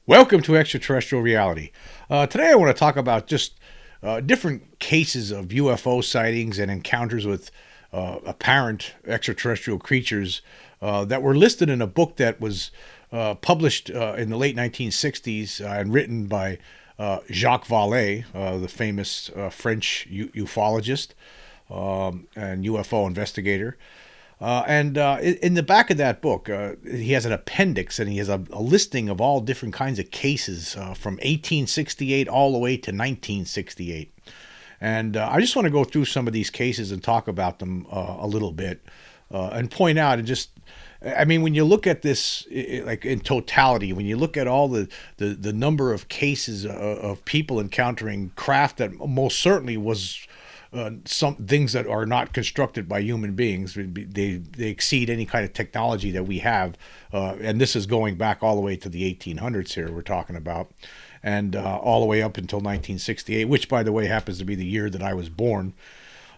Welcome to Extraterrestrial Reality. Today I want to talk about just different cases of UFO sightings and encounters with apparent extraterrestrial creatures that were listed in a book that was published in the late 1960s and written by Jacques Vallee, the famous French ufologist and UFO investigator. In the back of that book, he has an appendix and he has a listing of all different kinds of cases from 1868 all the way to 1968. And I just want to go through some of these cases and talk about them a little bit and point out and just. I mean, when you look at this, like in totality, when you look at all the number of cases of people encountering craft that most certainly was some things that are not constructed by human beings. They exceed any kind of technology that we have, and this is going back all the way to the 1800s here we're talking about, and all the way up until 1968, which, by the way, happens to be the year that I was born.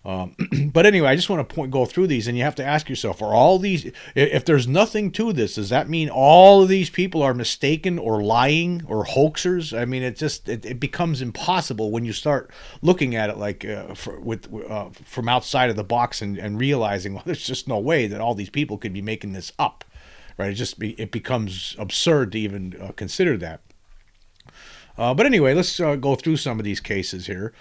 But anyway, I just want to go through these, and you have to ask yourself: are all these? If there's nothing to this, does that mean all of these people are mistaken or lying or hoaxers? I mean, it becomes impossible when you start looking at it like from outside of the box and realizing, well, there's just no way that all these people could be making this up, right? It becomes absurd to even consider that. But anyway, let's go through some of these cases here.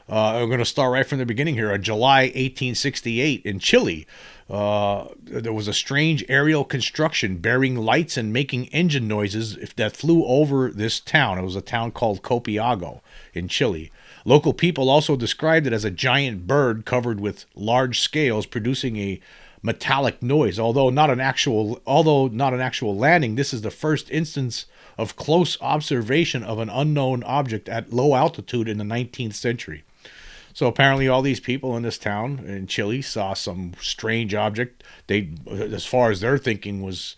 I'm going to start right from the beginning here. On July 1868 in Chile, there was a strange aerial construction bearing lights and making engine noises that flew over this town. It was a town called Copiago in Chile. Local people also described it as a giant bird covered with large scales producing a metallic noise. Although not an actual landing, this is the first instance of close observation of an unknown object at low altitude in the 19th century. So apparently all these people in this town in Chile saw some strange object. They, as far as their thinking was,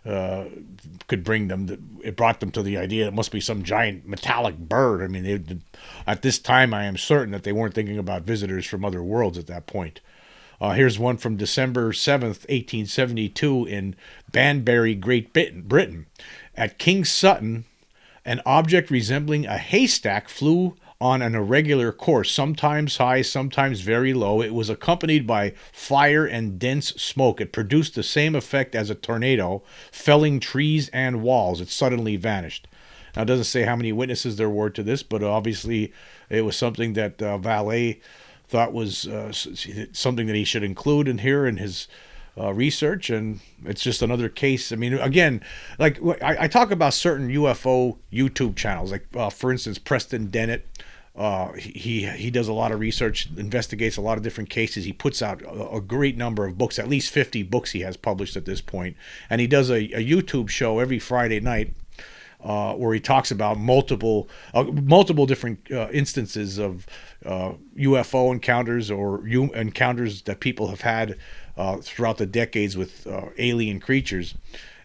could bring them, it brought them to the idea it must be some giant metallic bird. I mean, at this time, I am certain that they weren't thinking about visitors from other worlds at that point. Here's one from December 7th, 1872 in Banbury, Great Britain. At King's Sutton, an object resembling a haystack flew on an irregular course, sometimes high, sometimes very low. It was accompanied by fire and dense smoke. It produced the same effect as a tornado, felling trees and walls. It suddenly vanished. Now, it doesn't say how many witnesses there were to this, but obviously it was something that Vallee thought was something that he should include in here in his research, and it's just another case. I mean, again, like I talk about certain UFO YouTube channels, like for instance, Preston Dennett. He does a lot of research, investigates a lot of different cases. He puts out a great number of books, at least 50 books he has published at this point, and he does a YouTube show every Friday night. Where he talks about multiple different instances of UFO encounters or encounters that people have had throughout the decades with alien creatures.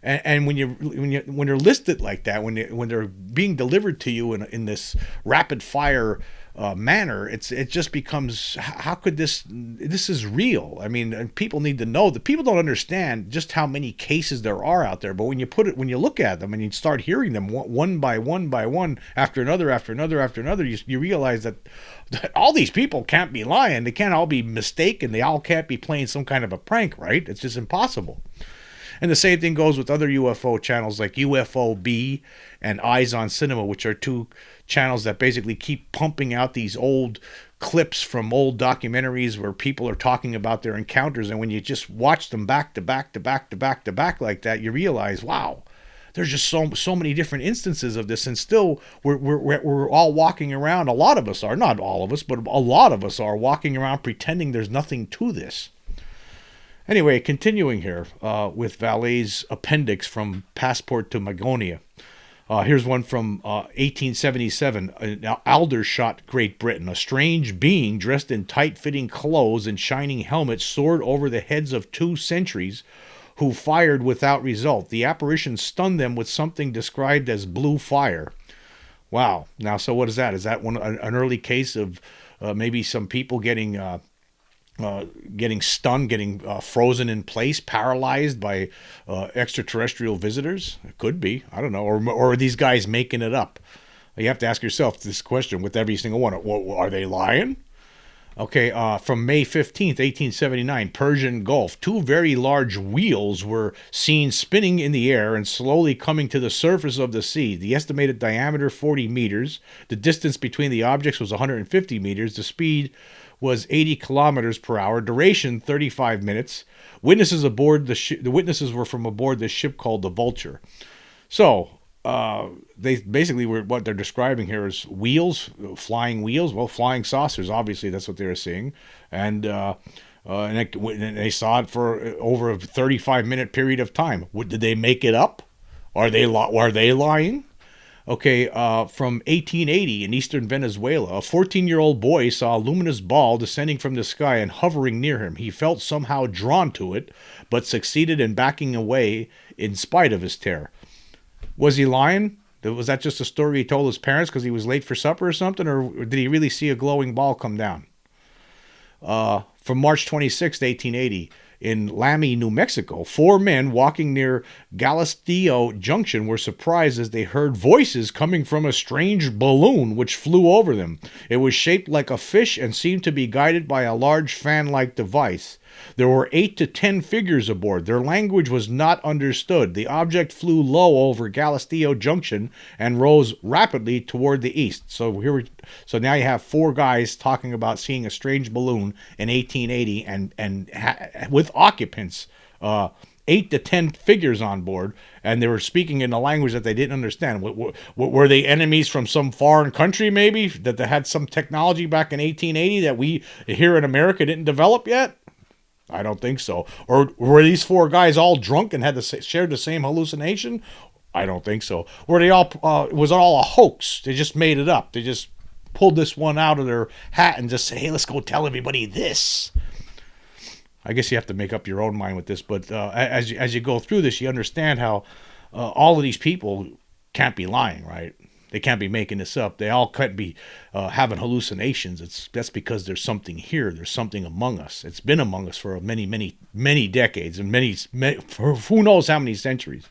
And when they're listed like that, when they're being delivered to you in this rapid fire manner, it just becomes, how could this is real? I mean, and people need to know that people don't understand just how many cases there are out there. But when you look at them and you start hearing them one by one after another, you realize that all these people can't be lying. They can't all be mistaken. They all can't be playing some kind of a prank, right? It's just impossible. And the same thing goes with other UFO channels like UFOB and Eyes on Cinema, which are two channels that basically keep pumping out these old clips from old documentaries where people are talking about their encounters. And when you just watch them back to back like that, you realize, wow, there's just so many different instances of this. And still, we're all walking around. A lot of us are, not all of us, but a lot of us are walking around pretending there's nothing to this. Anyway, continuing here with Vallee's appendix from Passport to Magonia. Here's one from 1877, in Aldershot, Great Britain. A strange being dressed in tight-fitting clothes and shining helmets soared over the heads of two sentries who fired without result. The apparition stunned them with something described as blue fire. Wow. Now, so what is that? Is that an early case of maybe some people getting getting stunned, getting frozen in place, paralyzed by extraterrestrial visitors? It could be. I don't know. Or are these guys making it up? You have to ask yourself this question with every single one. Are they lying? Okay, from May 15th, 1879, Persian Gulf, two very large wheels were seen spinning in the air and slowly coming to the surface of the sea. The estimated diameter, 40 meters. The distance between the objects was 150 meters. The speed was 80 kilometers per hour. Duration, 35 minutes. Witnesses aboard the witnesses were from aboard this ship called the Vulture. So, they basically were, what they're describing here is wheels, flying wheels. Well, flying saucers, obviously, that's what they were seeing, and they saw it for over a 35-minute period of time. Did they make it up? Are they lying? Okay, from 1880 in eastern Venezuela, a 14-year-old boy saw a luminous ball descending from the sky and hovering near him. He felt somehow drawn to it, but succeeded in backing away in spite of his terror. Was he lying? Was that just a story he told his parents because he was late for supper or something? Or did he really see a glowing ball come down? From March 26, 1880, in Lamy, New Mexico, 4 men walking near Galisteo Junction were surprised as they heard voices coming from a strange balloon which flew over them. It was shaped like a fish and seemed to be guided by a large fan-like device. There were 8 to 10 figures aboard. Their language was not understood. The object flew low over Galisteo Junction and rose rapidly toward the east. So now you have 4 guys talking about seeing a strange balloon in 1880 and with occupants, 8 to 10 figures on board, and they were speaking in a language that they didn't understand. Were they enemies from some foreign country, maybe, that they had some technology back in 1880 that we here in America didn't develop yet? I don't think so. Or were these 4 guys all drunk and had shared the same hallucination? I don't think so. Were they all? Was it all a hoax? They just made it up. They just pulled this one out of their hat and just say, "Hey, let's go tell everybody this." I guess you have to make up your own mind with this, but as you go through this, you understand how all of these people can't be lying, right? They can't be making this up. They all can't be having hallucinations. That's because there's something here. There's something among us. It's been among us for many, many, many decades and many for who knows how many centuries.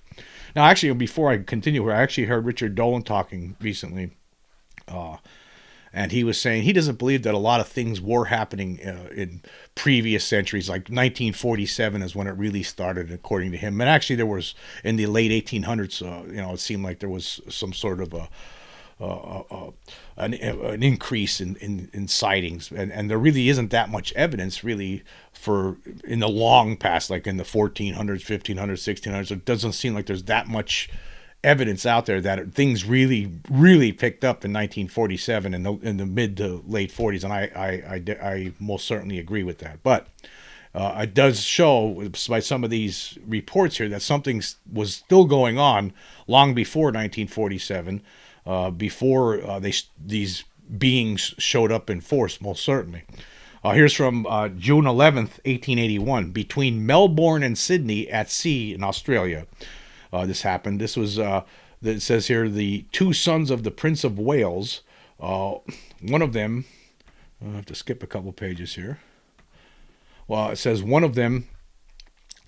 Now, actually, before I continue here, I actually heard Richard Dolan talking recently. And he was saying he doesn't believe that a lot of things were happening in previous centuries, like 1947 is when it really started, according to him. And actually, there was in the late 1800s. It seemed like there was some sort of an increase in sightings, and there really isn't that much evidence really for in the long past, like in the 1400s, 1500s, 1600s. It doesn't seem like there's that much evidence out there that things really, really picked up in 1947 in the mid to late 40s, and I most certainly agree with that. But it does show by some of these reports here that something was still going on long before 1947, before these beings showed up in force, most certainly. Here's from June 11th, 1881, between Melbourne and Sydney at sea in Australia. This happened. This was, it says here, the 2 sons of the Prince of Wales. One of them, I have to skip a couple pages here. Well, it says one of them,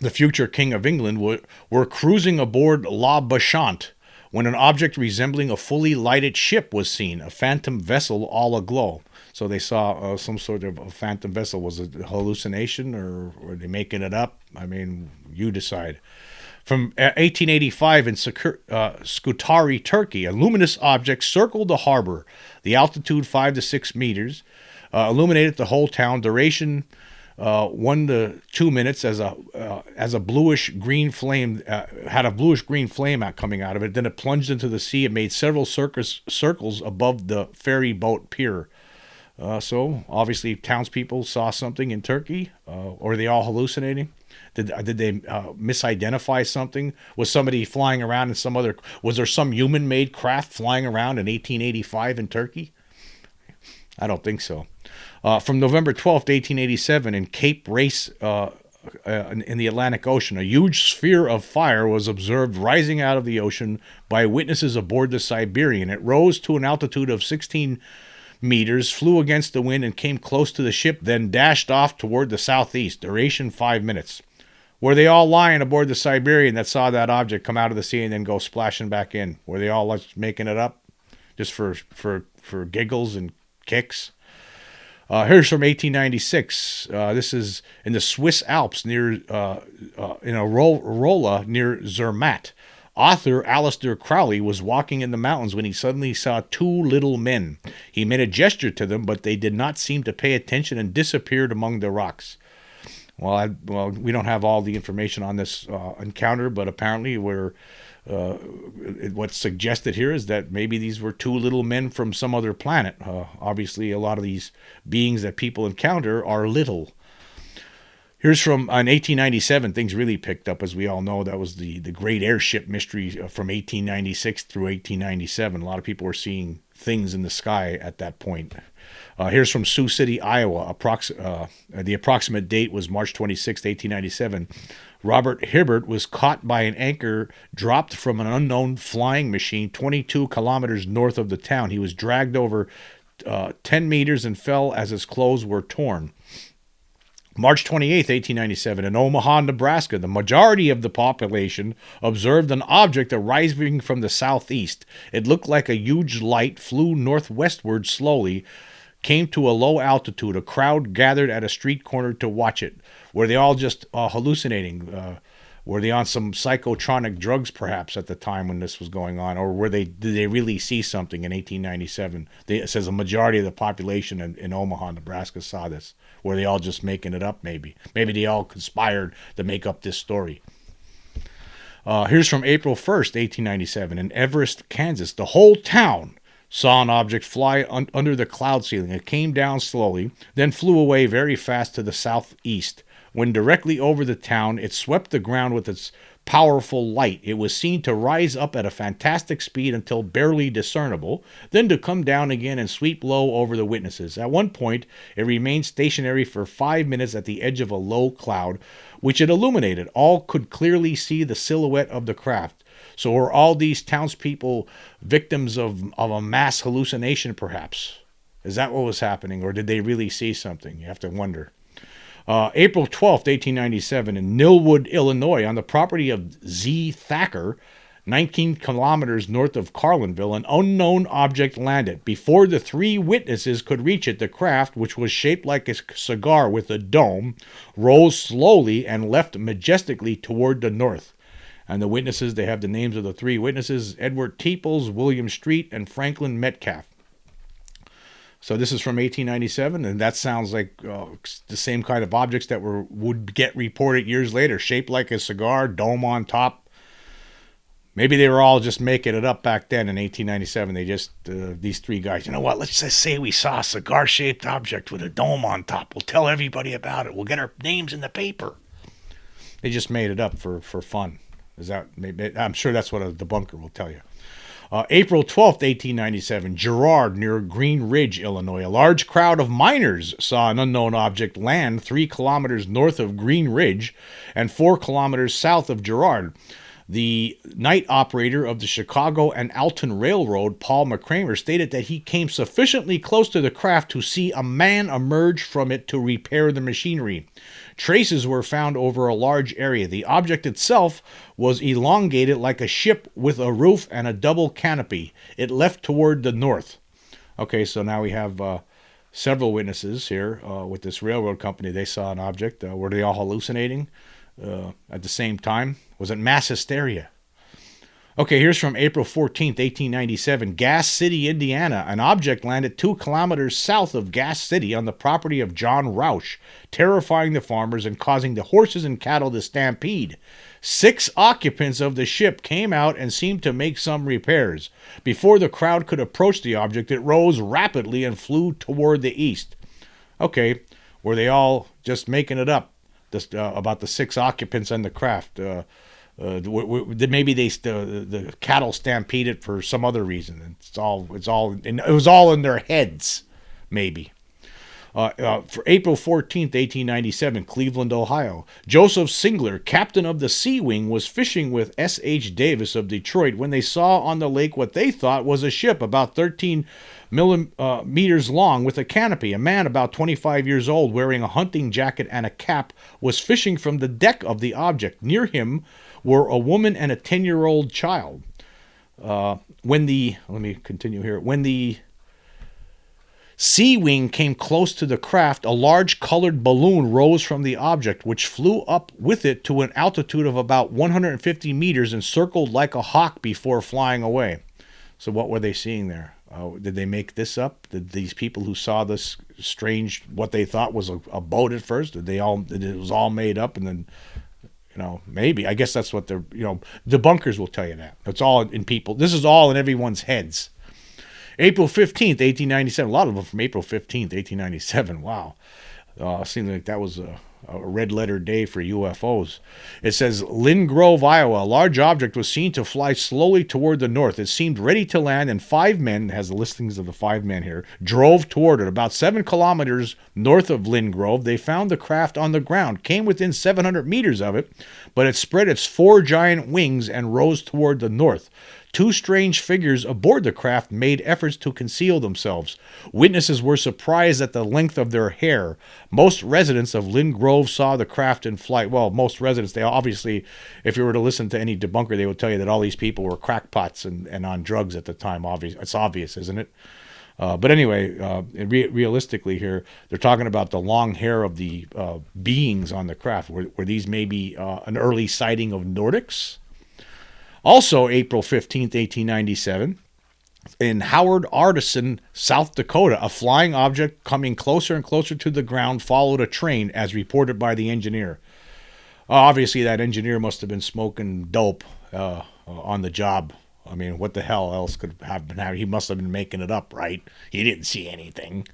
the future King of England, were cruising aboard La Bachante when an object resembling a fully lighted ship was seen, a phantom vessel all aglow. So they saw some sort of a phantom vessel. Was it a hallucination or were they making it up? I mean, you decide. From 1885 in Scutari, Turkey, a luminous object circled the harbor. The altitude 5 to 6 meters, illuminated the whole town. Duration 1 to 2 minutes as a bluish green flame had a bluish green flame coming out of it. Then it plunged into the sea. It made several circles above the ferry boat pier. So obviously townspeople saw something in Turkey, or are they all hallucinating? Did they misidentify something? Was somebody flying around in some other? Was there some human-made craft flying around in 1885 in Turkey? I don't think so. From November 12th, 1887, in Cape Race, in the Atlantic Ocean, a huge sphere of fire was observed rising out of the ocean by witnesses aboard the Siberian. It rose to an altitude of 16 meters, flew against the wind and came close to the ship, then dashed off toward the southeast. Duration 5 minutes. Were they all lying aboard the Siberian that saw that object come out of the sea and then go splashing back in? Were they all making it up just for giggles and kicks? Here's from 1896. This is in the Swiss Alps near in Arola near Zermatt. Author Aleister Crowley was walking in the mountains when he suddenly saw two little men. He made a gesture to them, but they did not seem to pay attention and disappeared among the rocks. Well, we don't have all the information on this encounter, but apparently what's suggested here is that maybe these were two little men from some other planet. Obviously, a lot of these beings that people encounter are little. Here's from on 1897. Things really picked up, as we all know. That was the great airship mystery from 1896 through 1897. A lot of people were seeing things in the sky at that point. Here's from Sioux City, Iowa. The approximate date was March 26, 1897. Robert Hibbert was caught by an anchor dropped from an unknown flying machine 22 kilometers north of the town. He was dragged over 10 meters and fell as his clothes were torn. March 28, 1897, in Omaha, Nebraska, the majority of the population observed an object arising from the southeast. It looked like a huge light, flew northwestward slowly, came to a low altitude. A crowd gathered at a street corner to watch it. Were they all just hallucinating? Were they on some psychotronic drugs, perhaps, at the time when this was going on? Or did they really see something in 1897? It says a majority of the population in Omaha, Nebraska saw this. Were they all just making it up, maybe? Maybe they all conspired to make up this story. Here's from April 1st, 1897. In Everest, Kansas, the whole town saw an object fly under the cloud ceiling. It came down slowly, then flew away very fast to the southeast. When directly over the town, it swept the ground with its powerful light. It was seen to rise up at a fantastic speed until barely discernible, then to come down again and sweep low over the witnesses. At one point, it remained stationary for 5 minutes at the edge of a low cloud, which it illuminated. All could clearly see the silhouette of the craft. So were all these townspeople victims of a mass hallucination, perhaps? Is that what was happening, or did they really see something? You have to wonder. April 12th, 1897, in Nillwood, Illinois, on the property of Z. Thacker, 19 kilometers north of Carlinville, an unknown object landed. Before the three witnesses could reach it, the craft, which was shaped like a cigar with a dome, rose slowly and left majestically toward the north. And the witnesses, they have the names of the three witnesses: Edward Teeples, William Street, and Franklin Metcalf. So this is from 1897, and that sounds like the same kind of objects that would get reported years later, shaped like a cigar, dome on top. Maybe they were all just making it up back then in 1897. They just, these three guys, you know what, let's just say we saw a cigar-shaped object with a dome on top. We'll tell everybody about it. We'll get our names in the paper. They just made it up for fun. I'm sure that's what a debunker will tell you. April 12th, 1897, Girard, near Green Ridge, Illinois. A large crowd of miners saw an unknown object land 3 kilometers north of Green Ridge and 4 kilometers south of Girard. The night operator of the Chicago and Alton Railroad, Paul McCramer, stated that he came sufficiently close to the craft to see a man emerge from it to repair the machinery. Traces were found over a large area. The object itself was elongated like a ship with a roof and a double canopy. It left toward the north. Okay, so now we have several witnesses here with this railroad company. They saw an object. Were they all hallucinating at the same time? Was it mass hysteria? Okay, here's from April 14th, 1897. Gas City, Indiana. An object landed 2 kilometers south of Gas City on the property of John Roush, terrifying the farmers and causing the horses and cattle to stampede. 6 occupants of the ship came out and seemed to make some repairs. Before the crowd could approach the object, it rose rapidly and flew toward the east. Okay, were they all just making it up about the 6 occupants and the craft? Maybe the cattle stampeded for some other reason. It was all in their heads, maybe. For April 14th, 1897, Cleveland, Ohio. Joseph Singler, captain of the Sea Wing, was fishing with S.H. Davis of Detroit when they saw on the lake what they thought was a ship about 13 millimeters long with a canopy. A man about 25 years old wearing a hunting jacket and a cap was fishing from the deck of the object. Near him were a woman and a 10-year-old child. Let me continue here. When the Sea Wing came close to the craft, a large colored balloon rose from the object, which flew up with it to an altitude of about 150 meters and circled like a hawk before flying away. So what were they seeing there? Did they make this up? Did these people who saw this strange, what they thought was a boat at first, did it was all made up, and then, maybe. I guess that's what they're, debunkers will tell you that. It's all in people. This is all in everyone's heads. April 15th, 1897. A lot of them from April 15th, 1897. Wow. Seemed like that was a red letter day for UFOs. It says, Lynn Grove, Iowa. A large object was seen to fly slowly toward the north. It seemed ready to land, and 5 men, has the listings of the 5 men here, drove toward it. About 7 kilometers north of Lynn Grove, they found the craft on the ground, came within 700 meters of it, but it spread its 4 giant wings and rose toward the north. 2 strange figures aboard the craft made efforts to conceal themselves. Witnesses were surprised at the length of their hair. Most residents of Lynn Grove saw the craft in flight. Well, most residents, they obviously, if you were to listen to any debunker, they would tell you that all these people were crackpots and on drugs at the time. It's obvious, isn't it? But anyway, realistically here, they're talking about the long hair of the beings on the craft. Were these maybe an early sighting of Nordics? Also, April 15th, 1897, in Howard Artisan, South Dakota, a flying object coming closer and closer to the ground followed a train, as reported by the engineer. Obviously, that engineer must have been smoking dope on the job. I mean, what the hell else could have been happening? He must have been making it up, right? He didn't see anything.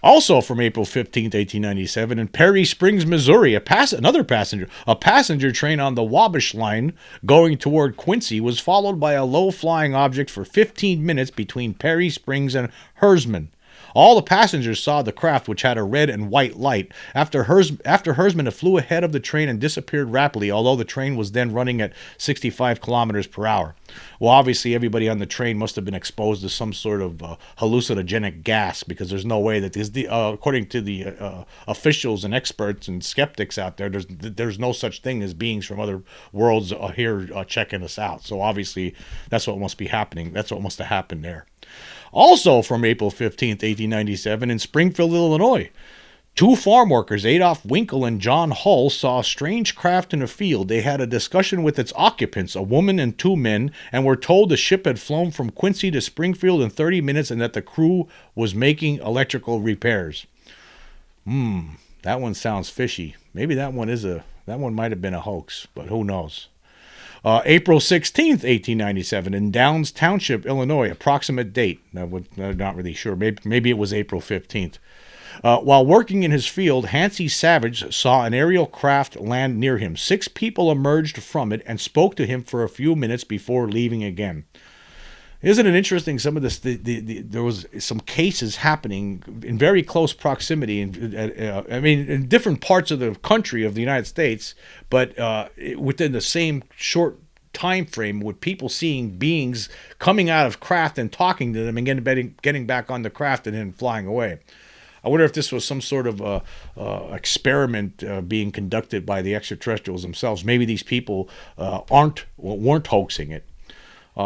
Also from April 15th, 1897, in Perry Springs, Missouri, a passenger train on the Wabash Line going toward Quincy was followed by a low-flying object for 15 minutes between Perry Springs and Hersman. All the passengers saw the craft, which had a red and white light. After Hersman, it flew ahead of the train and disappeared rapidly, although the train was then running at 65 kilometers per hour. Well, obviously, everybody on the train must have been exposed to some sort of hallucinogenic gas, because there's no way that according to the officials and experts and skeptics out there, there's no such thing as beings from other worlds here checking us out. So obviously, that's what must be happening. That's what must have happened there. Also from April 15th, 1897, in Springfield, Illinois, 2 farm workers, Adolph Winkle and John Hull, saw a strange craft in a field. They had a discussion with its occupants, a woman and 2 men, and were told the ship had flown from Quincy to Springfield in 30 minutes and that the crew was making electrical repairs. That one sounds fishy. Maybe that one might have been a hoax, but who knows? April 16th, 1897, in Downs Township, Illinois. Approximate date. I'm not really sure. Maybe it was April 15th. While working in his field, Hansi Savage saw an aerial craft land near him. 6 people emerged from it and spoke to him for a few minutes before leaving again. Isn't it interesting? Some of this, there was some cases happening in very close proximity, in different parts of the country of the United States, but within the same short time frame, with people seeing beings coming out of craft and talking to them and getting back on the craft and then flying away. I wonder if this was some sort of experiment being conducted by the extraterrestrials themselves. Maybe these people weren't hoaxing it.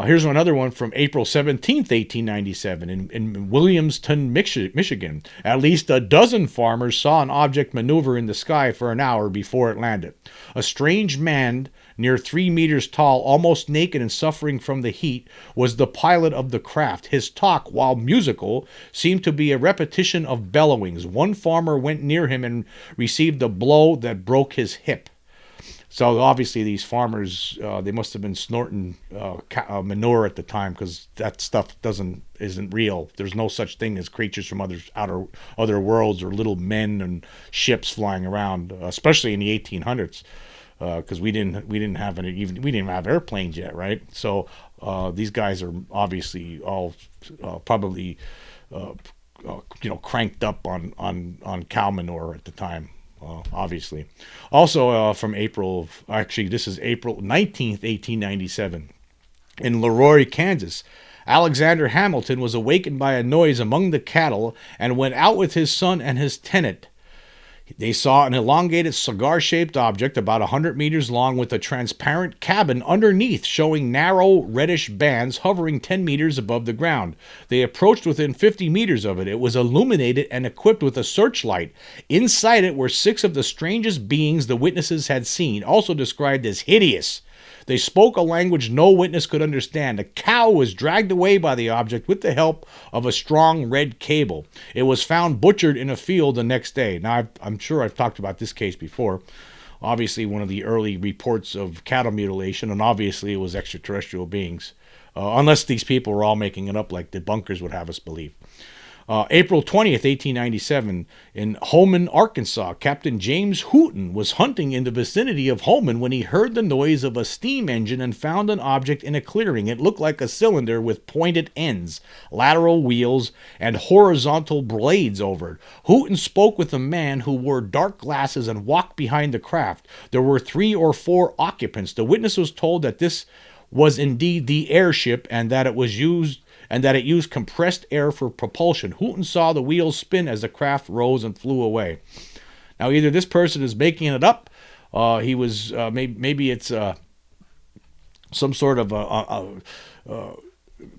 Here's another one from April 17th, 1897, in Williamston, Michigan. At least a dozen farmers saw an object maneuver in the sky for an hour before it landed. A strange man, near 3 meters tall, almost naked and suffering from the heat, was the pilot of the craft. His talk, while musical, seemed to be a repetition of bellowings. One farmer went near him and received a blow that broke his hip. So obviously these farmers, they must have been snorting manure at the time, because that stuff isn't real. There's no such thing as creatures from other worlds or little men and ships flying around, especially in the 1800s, because we didn't have airplanes yet, right? So these guys are obviously all probably cranked up on cow manure at the time. Obviously. Also, from this is April 19th, 1897. In Leroy, Kansas, Alexander Hamilton was awakened by a noise among the cattle and went out with his son and his tenant. They saw an elongated cigar-shaped object about 100 meters long with a transparent cabin underneath showing narrow reddish bands hovering 10 meters above the ground. They approached within 50 meters of it. It was illuminated and equipped with a searchlight. Inside it were 6 of the strangest beings the witnesses had seen, also described as hideous. They spoke a language no witness could understand. A cow was dragged away by the object with the help of a strong red cable. It was found butchered in a field the next day. Now, I'm sure I've talked about this case before. Obviously, one of the early reports of cattle mutilation, and obviously it was extraterrestrial beings. Unless these people were all making it up like debunkers would have us believe. April 20th, 1897, in Holman, Arkansas, Captain James Hooton was hunting in the vicinity of Holman when he heard the noise of a steam engine and found an object in a clearing. It looked like a cylinder with pointed ends, lateral wheels, and horizontal blades over it. Hooton spoke with a man who wore dark glasses and walked behind the craft. There were 3 or 4 occupants. The witness was told that this was indeed the airship and that it used compressed air for propulsion. Hooton saw the wheels spin as the craft rose and flew away. Now, either this person is making it up, maybe it's some sort of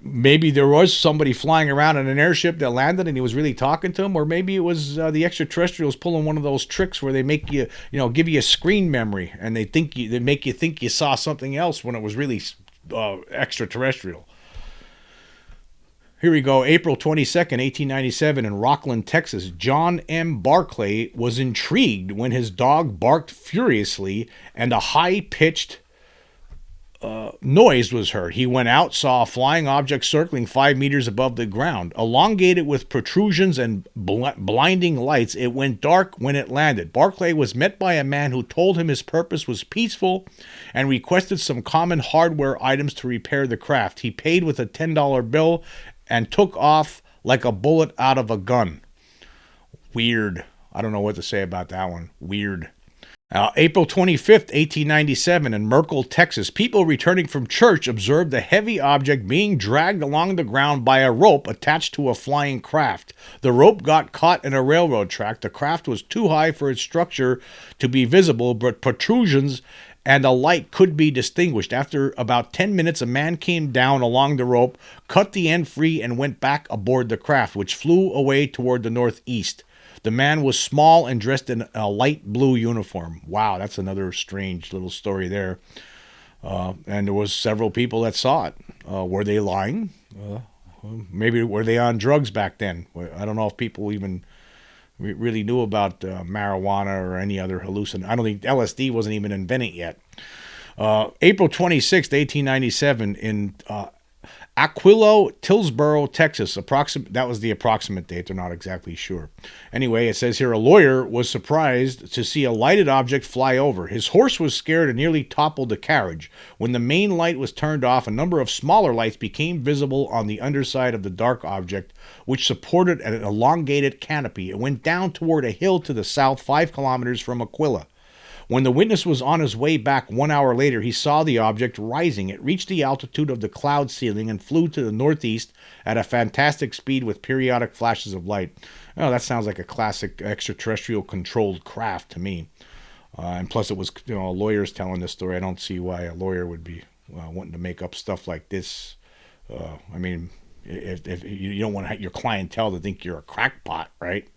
maybe there was somebody flying around in an airship that landed and he was really talking to him, or maybe it was the extraterrestrials pulling one of those tricks where they make you, give you a screen memory and they make you think you saw something else when it was really extraterrestrial. Here we go. April 22nd, 1897, in Rockland, Texas. John M. Barclay was intrigued when his dog barked furiously and a high-pitched noise was heard. He went out, saw a flying object circling 5 meters above the ground. Elongated with protrusions and blinding lights, it went dark when it landed. Barclay was met by a man who told him his purpose was peaceful and requested some common hardware items to repair the craft. He paid with a $10 bill and took off like a bullet out of a gun. Weird. I don't know what to say about that one. Weird. April 25th, 1897, in Merkel, Texas, people returning from church observed a heavy object being dragged along the ground by a rope attached to a flying craft. The rope got caught in a railroad track. The craft was too high for its structure to be visible, but protrusions and a light could be distinguished. After about 10 minutes, a man came down along the rope, cut the end free, and went back aboard the craft, which flew away toward the northeast. The man was small and dressed in a light blue uniform. Wow, that's another strange little story there. And there was several people that saw it. Were they lying? Maybe were they on drugs back then? I don't know if people even really knew about marijuana or any other hallucinant. I don't think LSD wasn't even invented yet. April 26th, 1897, in Aquilo, Tillsboro, Texas. That was the approximate date. They're not exactly sure. Anyway, it says here, a lawyer was surprised to see a lighted object fly over. His horse was scared and nearly toppled the carriage. When the main light was turned off, a number of smaller lights became visible on the underside of the dark object, which supported an elongated canopy. It went down toward a hill to the south, 5 kilometers from Aquila. When the witness was on his way back 1 hour later, he saw the object rising. It reached the altitude of the cloud ceiling and flew to the northeast at a fantastic speed with periodic flashes of light. Oh, that sounds like a classic extraterrestrial controlled craft to me. And plus it was, lawyers telling this story. I don't see why a lawyer would be wanting to make up stuff like this. I mean, if you don't want your clientele to think you're a crackpot, right?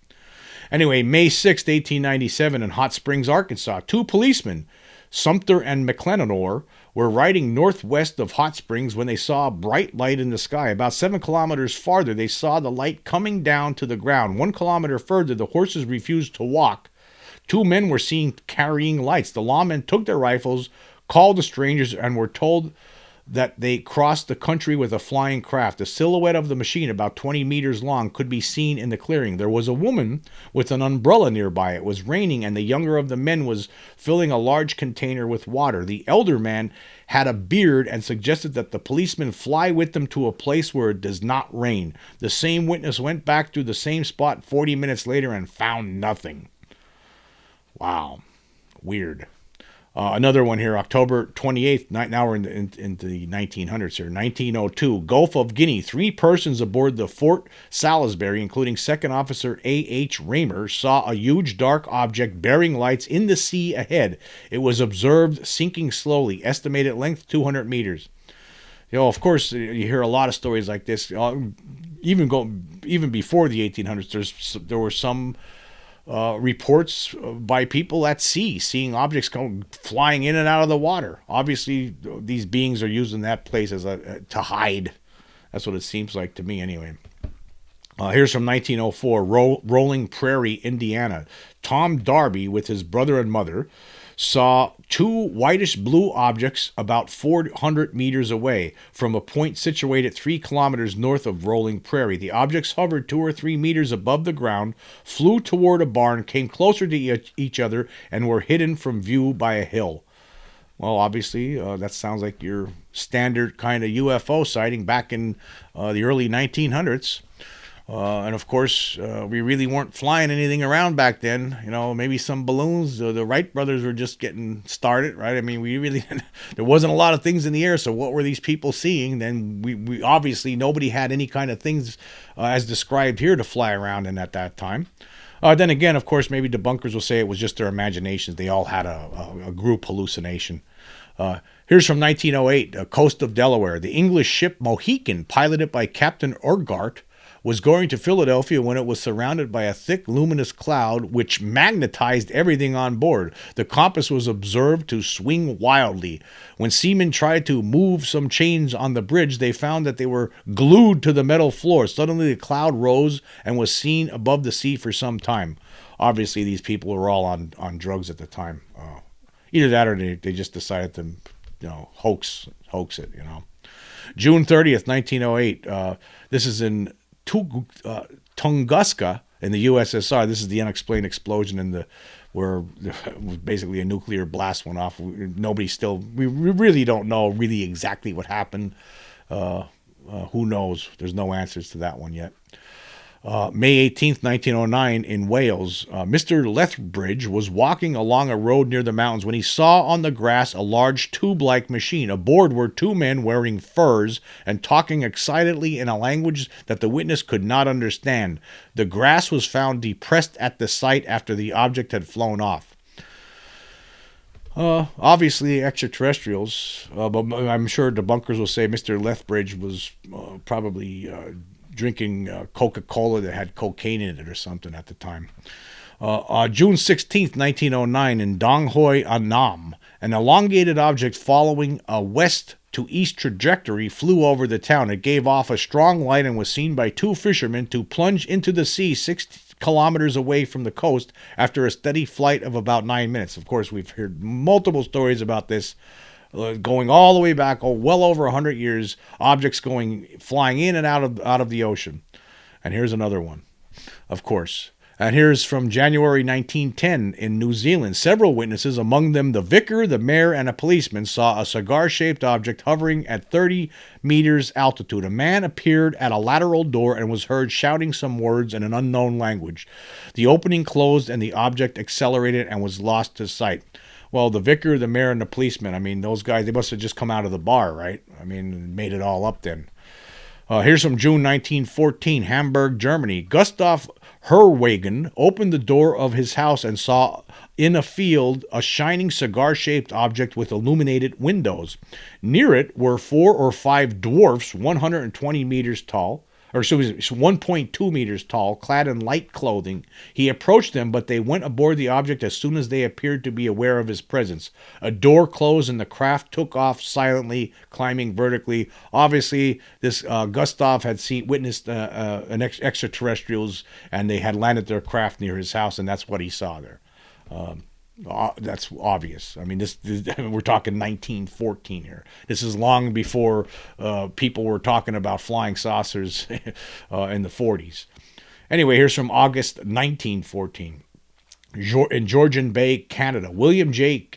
Anyway, May 6, 1897, in Hot Springs, Arkansas, 2 policemen, Sumter and McLennan, were riding northwest of Hot Springs when they saw a bright light in the sky. About 7 kilometers farther, they saw the light coming down to the ground. 1 kilometer further, the horses refused to walk. 2 men were seen carrying lights. The lawmen took their rifles, called the strangers, and were told that they crossed the country with a flying craft. The silhouette of the machine, about 20 meters long, could be seen in the clearing. There was a woman with an umbrella nearby. It was raining, and the younger of the men was filling a large container with water. The elder man had a beard and suggested that the policemen fly with them to a place where it does not rain. The same witness went back to the same spot 40 minutes later and found nothing. Wow. Weird. Another one here, October 28th, now we're into the 1900s here, 1902, Gulf of Guinea. 3 persons aboard the Fort Salisbury, including Second Officer A.H. Raymer, saw a huge dark object bearing lights in the sea ahead. It was observed sinking slowly, estimated length 200 meters. You know, of course, you hear a lot of stories like this. Even before the 1800s, there were some reports by people at sea seeing objects flying in and out of the water. Obviously, these beings are using that place as to hide. That's what it seems like to me, anyway. Here's from 1904, Rolling Prairie, Indiana. Tom Darby, with his brother and mother, saw 2 whitish-blue objects about 400 meters away from a point situated 3 kilometers north of Rolling Prairie. The objects hovered 2 or 3 meters above the ground, flew toward a barn, came closer to each other, and were hidden from view by a hill. Well, obviously, that sounds like your standard kind of UFO sighting back in the early 1900s. And of course, we really weren't flying anything around back then. You know, maybe some balloons. The Wright brothers were just getting started, right? I mean, there wasn't a lot of things in the air. So what were these people seeing? Then we obviously, nobody had any kind of things as described here to fly around in at that time. Then again, of course, maybe debunkers will say it was just their imaginations. They all had a group hallucination. Here's from 1908, coast of Delaware. The English ship Mohican, piloted by Captain Urquhart, was going to Philadelphia when it was surrounded by a thick, luminous cloud which magnetized everything on board. The compass was observed to swing wildly. When seamen tried to move some chains on the bridge, they found that they were glued to the metal floor. Suddenly, the cloud rose and was seen above the sea for some time. Obviously, these people were all on drugs at the time. Either that or they just decided to, hoax it, June 30th, 1908. This is in Tunguska in the USSR. This is the unexplained explosion where basically a nuclear blast went off. We really don't know really exactly what happened. Who knows? There's no answers to that one yet. May 18th, 1909, in Wales, Mr. Lethbridge was walking along a road near the mountains when he saw on the grass a large tube-like machine. Aboard were 2 men wearing furs and talking excitedly in a language that the witness could not understand. The grass was found depressed at the site after the object had flown off. Obviously extraterrestrials, but I'm sure debunkers will say Mr. Lethbridge was probably drinking Coca-Cola that had cocaine in it or something at the time. June 16th, 1909, in Dong Hoi, Annam, an elongated object following a west to east trajectory flew over the town. It gave off a strong light and was seen by 2 fishermen to plunge into the sea 6 kilometers away from the coast after a steady flight of about 9 minutes. Of course, we've heard multiple stories about this. Going all the way back, well over 100 years, objects flying in and out of the ocean. And here's another one, of course. And here's from January 1910 in New Zealand. Several witnesses, among them the vicar, the mayor, and a policeman, saw a cigar-shaped object hovering at 30 meters altitude. A man appeared at a lateral door and was heard shouting some words in an unknown language. The opening closed and the object accelerated and was lost to sight. Well, the vicar, the mayor, and the policeman, I mean, those guys, they must have just come out of the bar, right? I mean, made it all up then. Here's from June 1914, Hamburg, Germany. Gustav Herwegen opened the door of his house and saw in a field a shining cigar-shaped object with illuminated windows. Near it were 4 or 5 dwarfs, 120 meters tall, or excuse me, 1.2 meters tall, clad in light clothing. He approached them, but they went aboard the object as soon as they appeared to be aware of his presence. A door closed and the craft took off silently, climbing vertically. Obviously, this Gustav had witnessed extraterrestrials, and they had landed their craft near his house, and that's what he saw there. That's obvious. I mean, we're talking 1914 here. This is long before people were talking about flying saucers in the 40s. Anyway, here's from August 1914. In Georgian Bay, Canada, William J.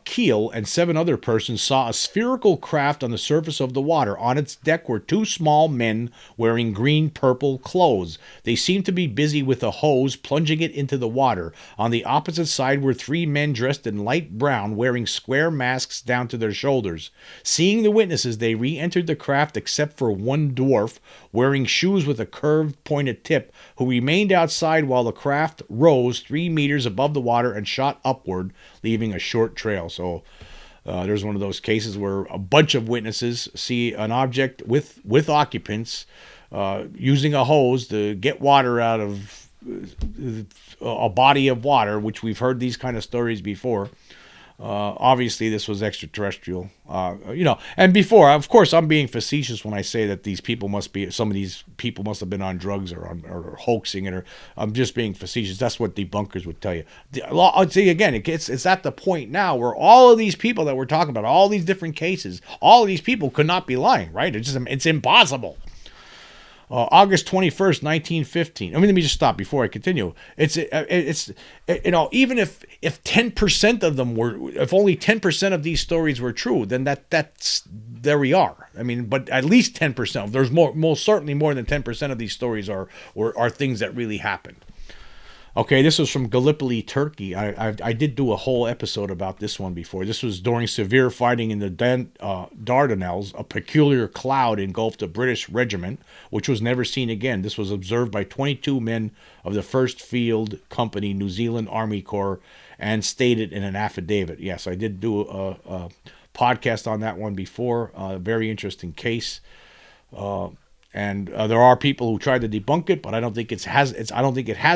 Keel and 7 other persons saw a spherical craft on the surface of the water. On its deck were 2 small men wearing green-purple clothes. They seemed to be busy with a hose, plunging it into the water. On the opposite side were 3 men dressed in light brown, wearing square masks down to their shoulders. Seeing the witnesses, they re-entered the craft except for one dwarf, wearing shoes with a curved, pointed tip, who remained outside while the craft rose 3 meters above the water and shot upward, leaving a short trail. So there's one of those cases where a bunch of witnesses see an object with occupants using a hose to get water out of a body of water, which we've heard these kind of stories before. Obviously, this was extraterrestrial, and before, of course, I'm being facetious when I say that some of these people must have been on drugs or hoaxing it, or I'm just being facetious. That's what debunkers would tell you. I'll say again, it's at the point now where all of these people that we're talking about, all these different cases, all of these people could not be lying, right? It's impossible. August 21st, 1915. Let me just stop before I continue. It's even if 10% of them if only 10% of these stories were true, then that's there we are. I mean, but at least 10%. There's most certainly more than 10% of these stories are things that really happened. Okay, this was from Gallipoli, Turkey. I did do a whole episode about this one before. This was during severe fighting in the Dardanelles. A peculiar cloud engulfed a British regiment, which was never seen again. This was observed by 22 men of the 1st Field Company, New Zealand Army Corps, and stated in an affidavit. Yes, I did do a podcast on that one before. Very interesting case. And there are people who tried to debunk it, but I don't think it has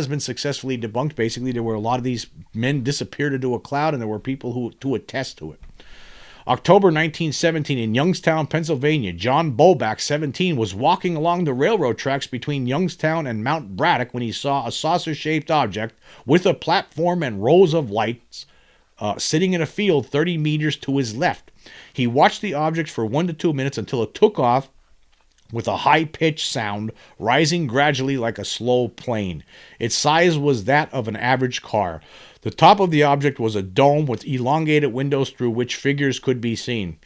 been successfully debunked. Basically, there were a lot of these men disappeared into a cloud, and there were people to attest to it. October 1917, in Youngstown, Pennsylvania, John Boback, 17, was walking along the railroad tracks between Youngstown and Mount Braddock when he saw a saucer-shaped object with a platform and rows of lights sitting in a field 30 meters to his left. He watched the object for 1 to 2 minutes until it took off with a high-pitched sound, rising gradually like a slow plane. Its size was that of an average car. The top of the object was a dome with elongated windows through which figures could be seen.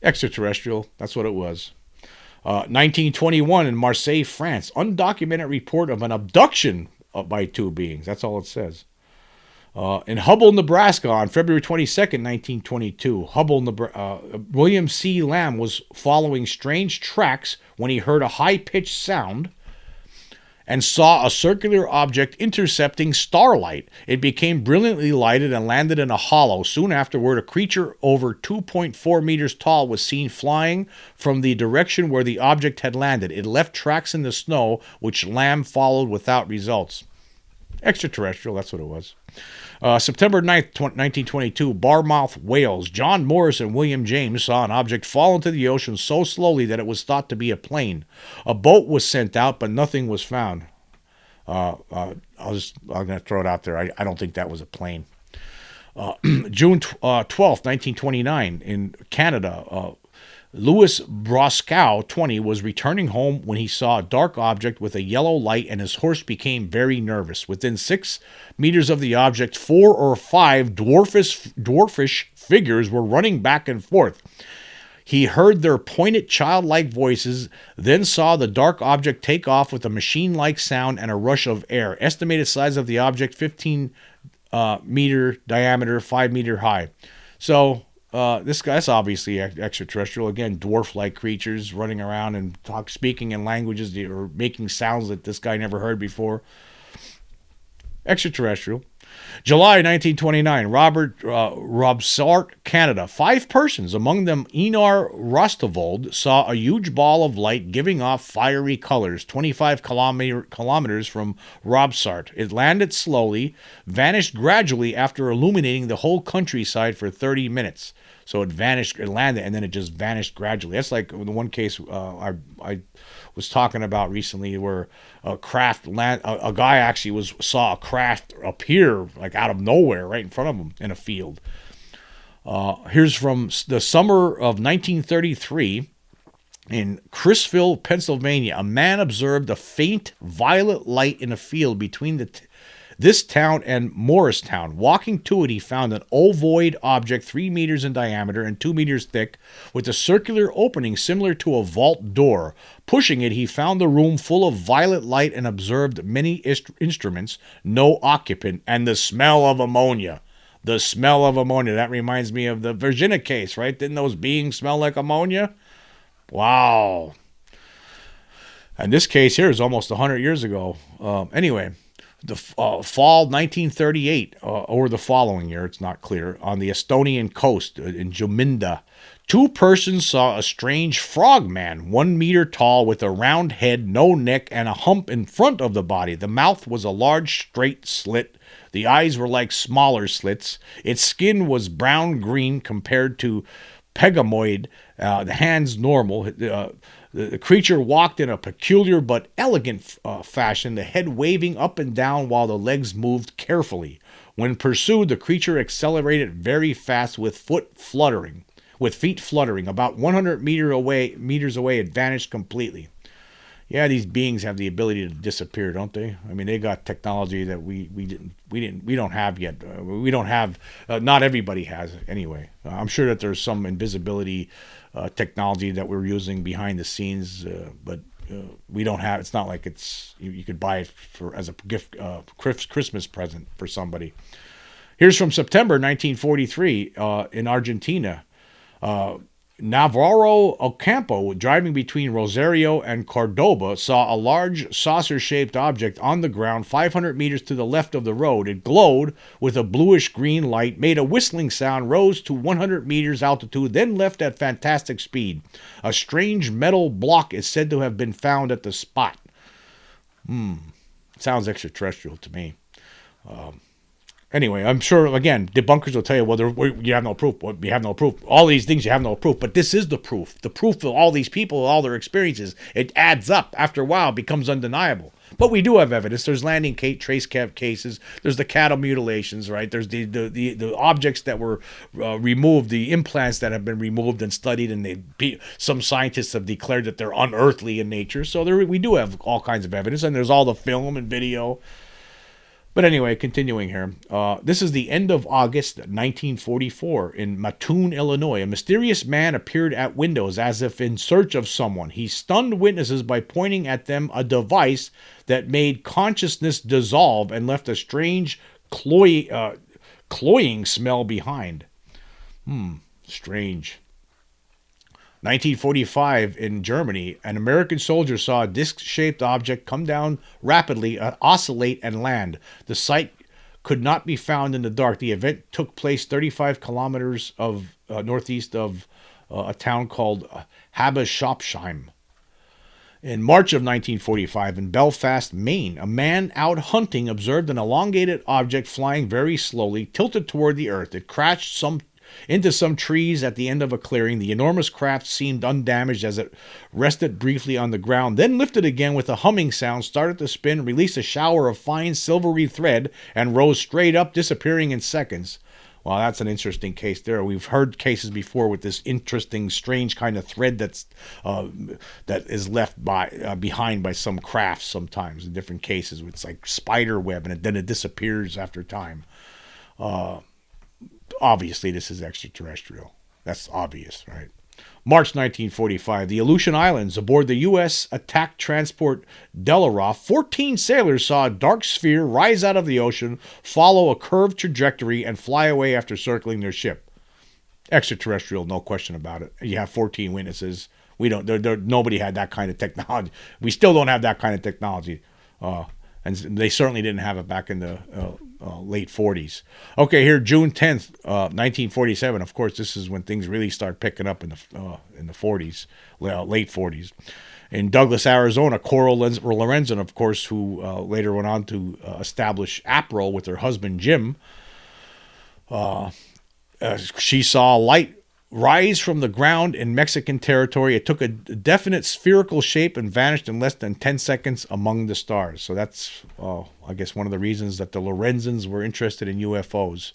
Extraterrestrial, that's what it was. 1921 in Marseille, France. Undocumented report of an abduction by 2 beings. That's all it says. In Hubble, Nebraska, on February 22nd, 1922, William C. Lamb was following strange tracks when he heard a high-pitched sound and saw a circular object intercepting starlight. It became brilliantly lighted and landed in a hollow. Soon afterward, a creature over 2.4 meters tall was seen flying from the direction where the object had landed. It left tracks in the snow, which Lamb followed without results. Extraterrestrial, that's what it was. September 9th, 1922, Barmouth, Wales. John Morris and William James saw an object fall into the ocean so slowly that it was thought to be a plane. A boat was sent out, but nothing was found. I'm going to throw it out there. I don't think that was a plane. June 12th, 1929, in Canada, Louis Broscow, 20, was returning home when he saw a dark object with a yellow light, and his horse became very nervous. Within 6 meters of the object, 4 or 5 dwarfish figures were running back and forth. He heard their pointed childlike voices, then saw the dark object take off with a machine-like sound and a rush of air. Estimated size of the object, 15 meter diameter, 5 meter high. So that's obviously extraterrestrial. Again, dwarf-like creatures running around and speaking in languages or making sounds that this guy never heard before. Extraterrestrial. July 1929, Robsart, Canada. 5 persons, among them Einar Rostovold, saw a huge ball of light giving off fiery colors 25 kilometers from Robsart. It landed slowly, vanished gradually after illuminating the whole countryside for 30 minutes. So it landed, and then it just vanished gradually. That's like the one case I was talking about recently, where a craft land, a guy actually saw a craft appear like out of nowhere right in front of him in a field. Here's from the summer of 1933. In Chrisville, Pennsylvania, a man observed a faint violet light in a field between this town and Morristown. Walking to it, he found an ovoid object 3 meters in diameter and 2 meters thick, with a circular opening similar to a vault door. Pushing it, he found the room full of violet light and observed many instruments, no occupant, and the smell of ammonia. The smell of ammonia. That reminds me of the Virginia case, right? Didn't those beings smell like ammonia? Wow. And this case here is almost 100 years ago. Anyway, the fall 1938, or the following year, it's not clear, on the Estonian coast in Juminda, 2 persons saw a strange frogman, 1 meter tall, with a round head, no neck, and a hump in front of the body. The mouth was a large straight slit. The eyes were like smaller slits. Its skin was brown-green compared to pegamoid, the hands normal. The creature walked in a peculiar but elegant fashion, the head waving up and down while the legs moved carefully. When pursued, the creature accelerated very fast with feet fluttering. About 100 meters away, it vanished completely. Yeah, these beings have the ability to disappear, don't they? I mean, they got technology that we don't have yet. We don't have. Not everybody has anyway. I'm sure that there's some invisibility technology that we're using behind the scenes, but we don't have. It's not like you could buy it as a gift, Christmas present for somebody. Here's from September 1943 in Argentina. Navarro Ocampo, driving between Rosario and Cordoba, saw a large saucer-shaped object on the ground 500 meters to the left of the road. It glowed with a bluish-green light, made a whistling sound, rose to 100 meters altitude, then left at fantastic speed. A strange metal block is said to have been found at the spot. Sounds extraterrestrial to me. Anyway, I'm sure, again, debunkers will tell you, well, you have no proof. Well, you have no proof. All these things, you have no proof. But this is the proof. The proof of all these people, all their experiences. It adds up. After a while, it becomes undeniable. But we do have evidence. There's landing trace cab cases. There's the cattle mutilations, right? There's the objects that were removed, the implants that have been removed and studied, and some scientists have declared that they're unearthly in nature. So we do have all kinds of evidence, and there's all the film and video. But anyway, continuing here. This is the end of August 1944 in Mattoon, Illinois. A mysterious man appeared at windows as if in search of someone. He stunned witnesses by pointing at them a device that made consciousness dissolve and left a strange cloying smell behind. Strange. 1945 in Germany, an American soldier saw a disc-shaped object come down rapidly, oscillate, and land. The site could not be found in the dark. The event took place 35 kilometers northeast of a town called Habesheim. In March of 1945, in Belfast, Maine, a man out hunting observed an elongated object flying very slowly, tilted toward the earth. It crashed into some trees at the end of a clearing. The enormous craft seemed undamaged as it rested briefly on the ground, then lifted again with a humming sound, started to spin, released a shower of fine silvery thread, and rose straight up, disappearing in seconds. Well, that's an interesting case there. We've heard cases before with this interesting, strange kind of thread that is left behind by some crafts sometimes in different cases. It's like spider web, and then it disappears after time. Obviously, this is extraterrestrial. That's obvious, right? March 1945, the Aleutian Islands, aboard the U.S. attack transport Delaroff, 14 sailors saw a dark sphere rise out of the ocean, follow a curved trajectory, and fly away after circling their ship. Extraterrestrial, no question about it. You have 14 witnesses. Nobody had that kind of technology. We still don't have that kind of technology. And they certainly didn't have it back in the late 40s. Okay, here, June 10th, 1947. Of course, this is when things really start picking up in the 40s, late 40s. In Douglas, Arizona, Coral Lorenzen, of course, who later went on to establish APRO with her husband, Jim, she saw a light rise from the ground in Mexican territory. It took a definite spherical shape and vanished in less than 10 seconds among the stars. So that's, I guess, one of the reasons that the Lorenzans were interested in UFOs.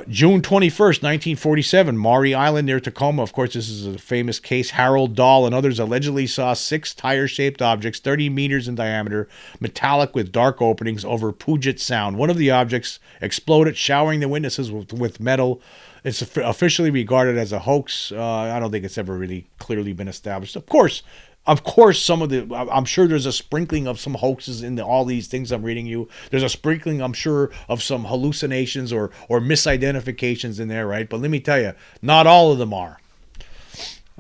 June 21st, 1947, Maury Island near Tacoma. Of course, this is a famous case. Harold Dahl and others allegedly saw 6 tire-shaped objects, 30 meters in diameter, metallic with dark openings over Puget Sound. One of the objects exploded, showering the witnesses with metal. It's officially regarded as a hoax. I don't think it's ever really clearly been established. Of course, some of the, I'm sure there's a sprinkling of some hoaxes in all these things I'm reading you. There's a sprinkling, I'm sure, of some hallucinations or misidentifications in there, right? But let me tell you, not all of them are.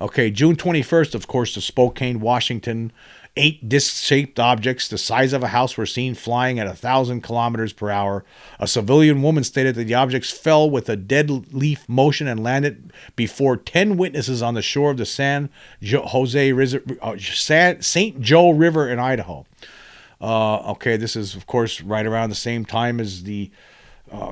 Okay, June 21st, of course, the Spokane, Washington, 8 disc-shaped objects the size of a house were seen flying at 1,000 kilometers per hour. A civilian woman stated that the objects fell with a dead leaf motion and landed before 10 witnesses on the shore of the St. Joe River in Idaho. Okay, this is, of course, right around the same time as the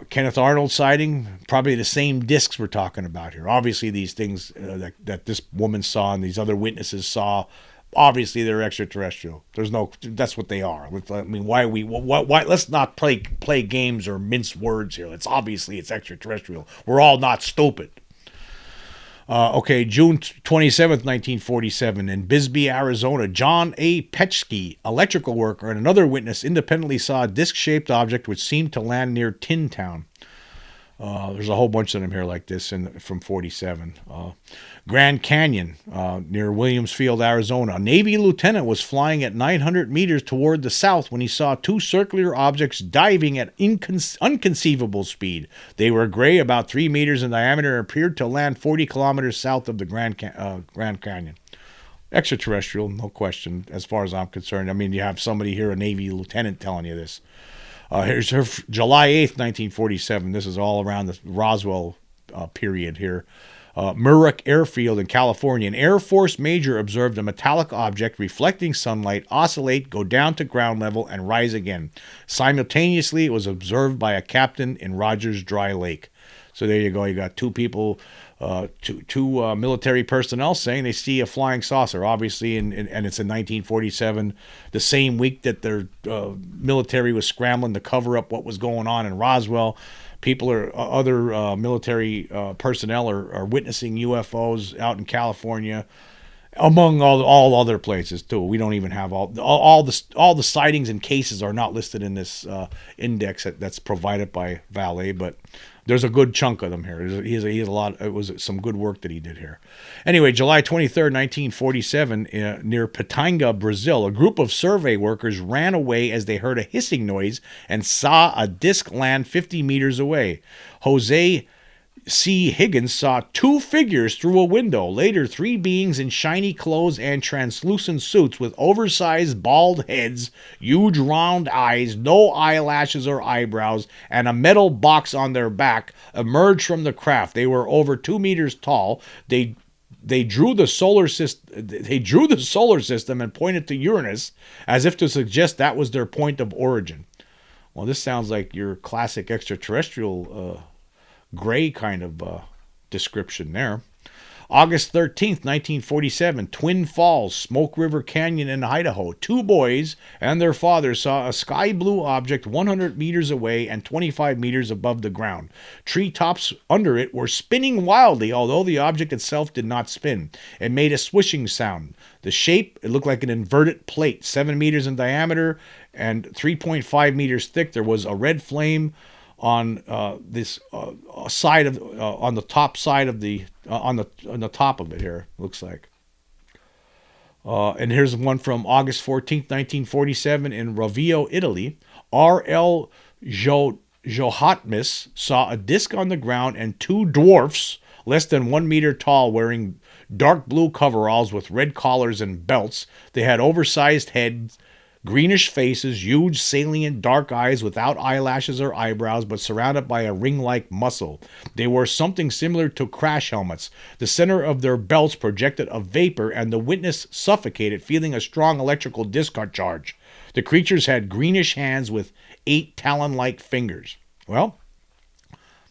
Kenneth Arnold sighting. Probably the same discs we're talking about here. Obviously, these things that this woman saw and these other witnesses saw, obviously they're extraterrestrial. That's what they are. I mean, why let's not play games or mince words here. It's extraterrestrial. We're all not stupid. Okay, June 27th, 1947, in Bisbee, Arizona, John A. Petschke, electrical worker, and another witness independently saw a disc-shaped object which seemed to land near Tin Town. There's a whole bunch of them here like this from 47. Grand Canyon near Williamsfield, Arizona. A Navy lieutenant was flying at 900 meters toward the south when he saw 2 circular objects diving at unconceivable speed. They were gray, about 3 meters in diameter, and appeared to land 40 kilometers south of the Grand Canyon. Extraterrestrial, no question, as far as I'm concerned. I mean, you have somebody here, a Navy lieutenant, telling you this. Here's her July 8th, 1947. This is all around the Roswell period here. Muroc Airfield in California. An Air Force major observed a metallic object reflecting sunlight oscillate, go down to ground level, and rise again. Simultaneously, it was observed by a captain in Rogers Dry Lake. So there you go. You got 2 people, two military personnel saying they see a flying saucer. Obviously, and it's in 1947, the same week that their military was scrambling to cover up what was going on in Roswell. People other military personnel are witnessing UFOs out in California, among all other places too. We don't even have all the sightings and cases are not listed in this index that's provided by Vallee, but there's a good chunk of them here. He has a lot. It was some good work that he did here. Anyway, July 23rd, 1947, near Pitanga, Brazil, a group of survey workers ran away as they heard a hissing noise and saw a disc land 50 meters away. Jose C. Higgins saw 2 figures through a window. Later, 3 beings in shiny clothes and translucent suits with oversized bald heads, huge round eyes, no eyelashes or eyebrows, and a metal box on their back emerged from the craft. They were over 2 meters tall. They drew the solar system and pointed to Uranus as if to suggest that was their point of origin. Well, this sounds like your classic extraterrestrial gray kind of description there. August 13th, 1947, Twin Falls, Smoke River Canyon in Idaho. 2 boys and their father saw a sky blue object 100 meters away and 25 meters above the ground. Treetops under it were spinning wildly, although the object itself did not spin. It made a swishing sound. The shape, it looked like an inverted plate, 7 meters in diameter and 3.5 meters thick. There was a red flame on this side of on the top side of the on the top of it here, looks like. And here's one from August 14th, 1947, in Rovio, Italy. R.L. Johatmis saw a disc on the ground and 2 dwarfs less than 1 meter tall wearing dark blue coveralls with red collars and belts. They had oversized heads, greenish faces, huge salient dark eyes without eyelashes or eyebrows, but surrounded by a ring-like muscle. They wore something similar to crash helmets. The center of their belts projected a vapor, and the witness suffocated, feeling a strong electrical discharge. The creatures had greenish hands with 8 talon-like fingers. Well,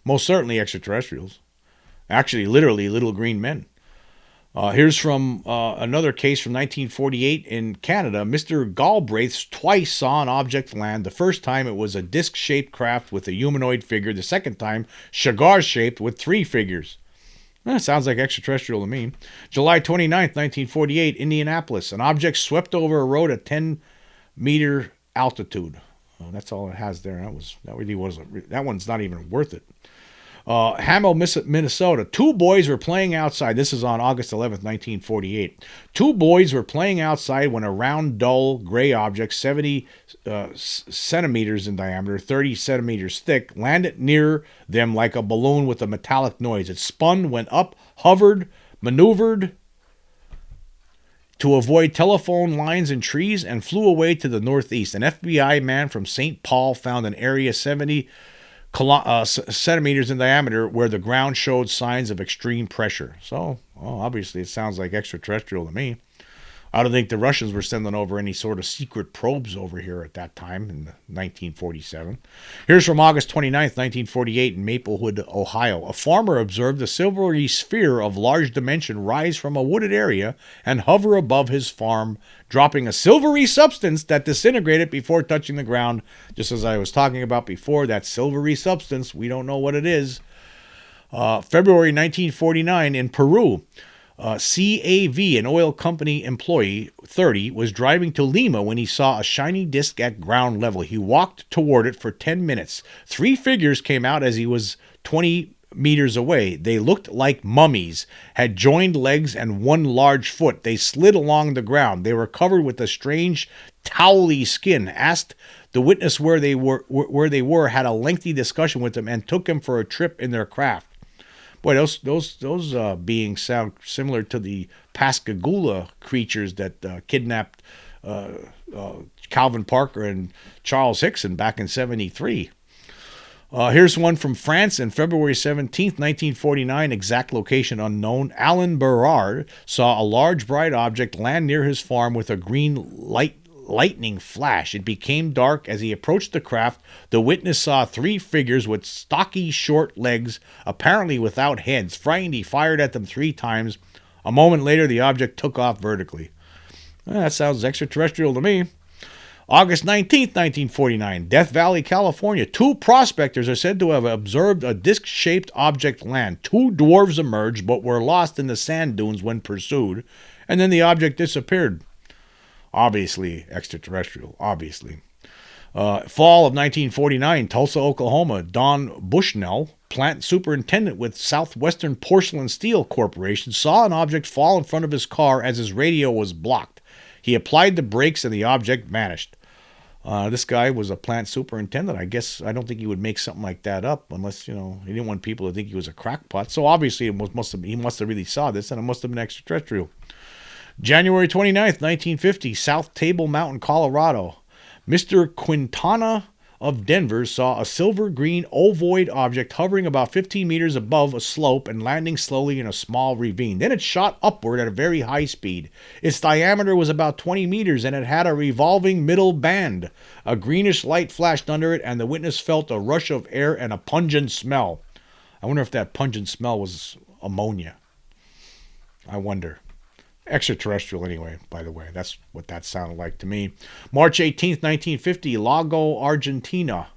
most certainly extraterrestrials. Actually, literally, little green men. Here's from another case from 1948 in Canada. Mr. Galbraith twice saw an object land. The first time it was a disc-shaped craft with a humanoid figure. The second time, cigar-shaped with 3 figures. Sounds like extraterrestrial to me. July 29th, 1948, Indianapolis. An object swept over a road at 10-meter altitude. That's all it has there. That one's not even worth it. Hamel, Minnesota. 2 boys were playing outside. This is on August 11th, 1948. 2 boys were playing outside when a round, dull, gray object, 70 centimeters in diameter, 30 centimeters thick, landed near them like a balloon with a metallic noise. It spun, went up, hovered, maneuvered to avoid telephone lines and trees, and flew away to the northeast. An FBI man from St. Paul found an area 70 centimeters in diameter where the ground showed signs of extreme pressure. So, obviously it sounds like extraterrestrial to me. I don't think the Russians were sending over any sort of secret probes over here at that time in 1947. Here's from August 29th, 1948 in Maplewood, Ohio. A farmer observed a silvery sphere of large dimension rise from a wooded area and hover above his farm, dropping a silvery substance that disintegrated before touching the ground. Just as I was talking about before, that silvery substance, we don't know what it is. February 1949 in Peru. CAV, an oil company employee, 30, was driving to Lima when he saw a shiny disc at ground level. He walked toward it for 10 minutes. 3 figures came out as he was 20 meters away. They looked like mummies, had joined legs and 1 large foot. They slid along the ground. They were covered with a strange, towely skin. Asked the witness where they were, had a lengthy discussion with them, and took him for a trip in their craft. Boy, those beings sound similar to the Pascagoula creatures that kidnapped Calvin Parker and Charles Hickson back in 1973. Here's one from France on February 17th, 1949, exact location unknown. Alan Berard saw a large bright object land near his farm with a green lightning flash. It became dark as he approached the craft. The witness saw 3 figures with stocky, short legs, apparently without heads. Frightened, he fired at them 3 times. A moment later, the object took off vertically. That sounds extraterrestrial to me. August 19th, 1949, Death Valley, California. 2 prospectors are said to have observed a disc-shaped object land. 2 dwarves emerged, but were lost in the sand dunes when pursued, and then the object disappeared. Obviously extraterrestrial, obviously. Fall of 1949, Tulsa, Oklahoma. Don Bushnell, plant superintendent with Southwestern Porcelain Steel Corporation, saw an object fall in front of his car as his radio was blocked. He applied the brakes and the object vanished. This guy was a plant superintendent. I don't think he would make something like that up unless, he didn't want people to think he was a crackpot. So obviously he must have really saw this, and it must have been extraterrestrial. January 29th, 1950, South Table Mountain, Colorado. Mr. Quintana of Denver saw a silver-green ovoid object hovering about 15 meters above a slope and landing slowly in a small ravine. Then it shot upward at a very high speed. Its diameter was about 20 meters, and it had a revolving middle band. A greenish light flashed under it, and the witness felt a rush of air and a pungent smell. I wonder if that pungent smell was ammonia. I wonder. Extraterrestrial anyway, by the way. That's what that sounded like to me. March 18th, 1950, Lago, Argentina.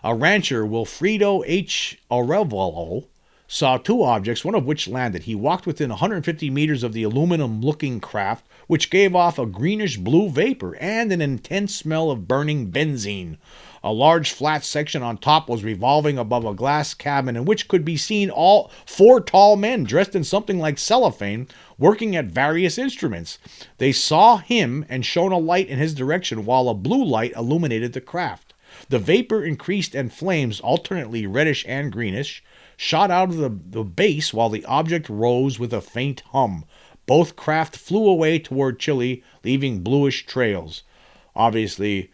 A rancher, Wilfredo H. Arevalo, saw 2 objects, one of which landed. He walked within 150 meters of the aluminum-looking craft, which gave off a greenish-blue vapor and an intense smell of burning benzene. A large flat section on top was revolving above a glass cabin in which could be seen all 4 tall men dressed in something like cellophane working at various instruments. They saw him and shone a light in his direction while a blue light illuminated the craft. The vapor increased and flames, alternately reddish and greenish, shot out of the base while the object rose with a faint hum. Both craft flew away toward Chile, leaving bluish trails. Obviously,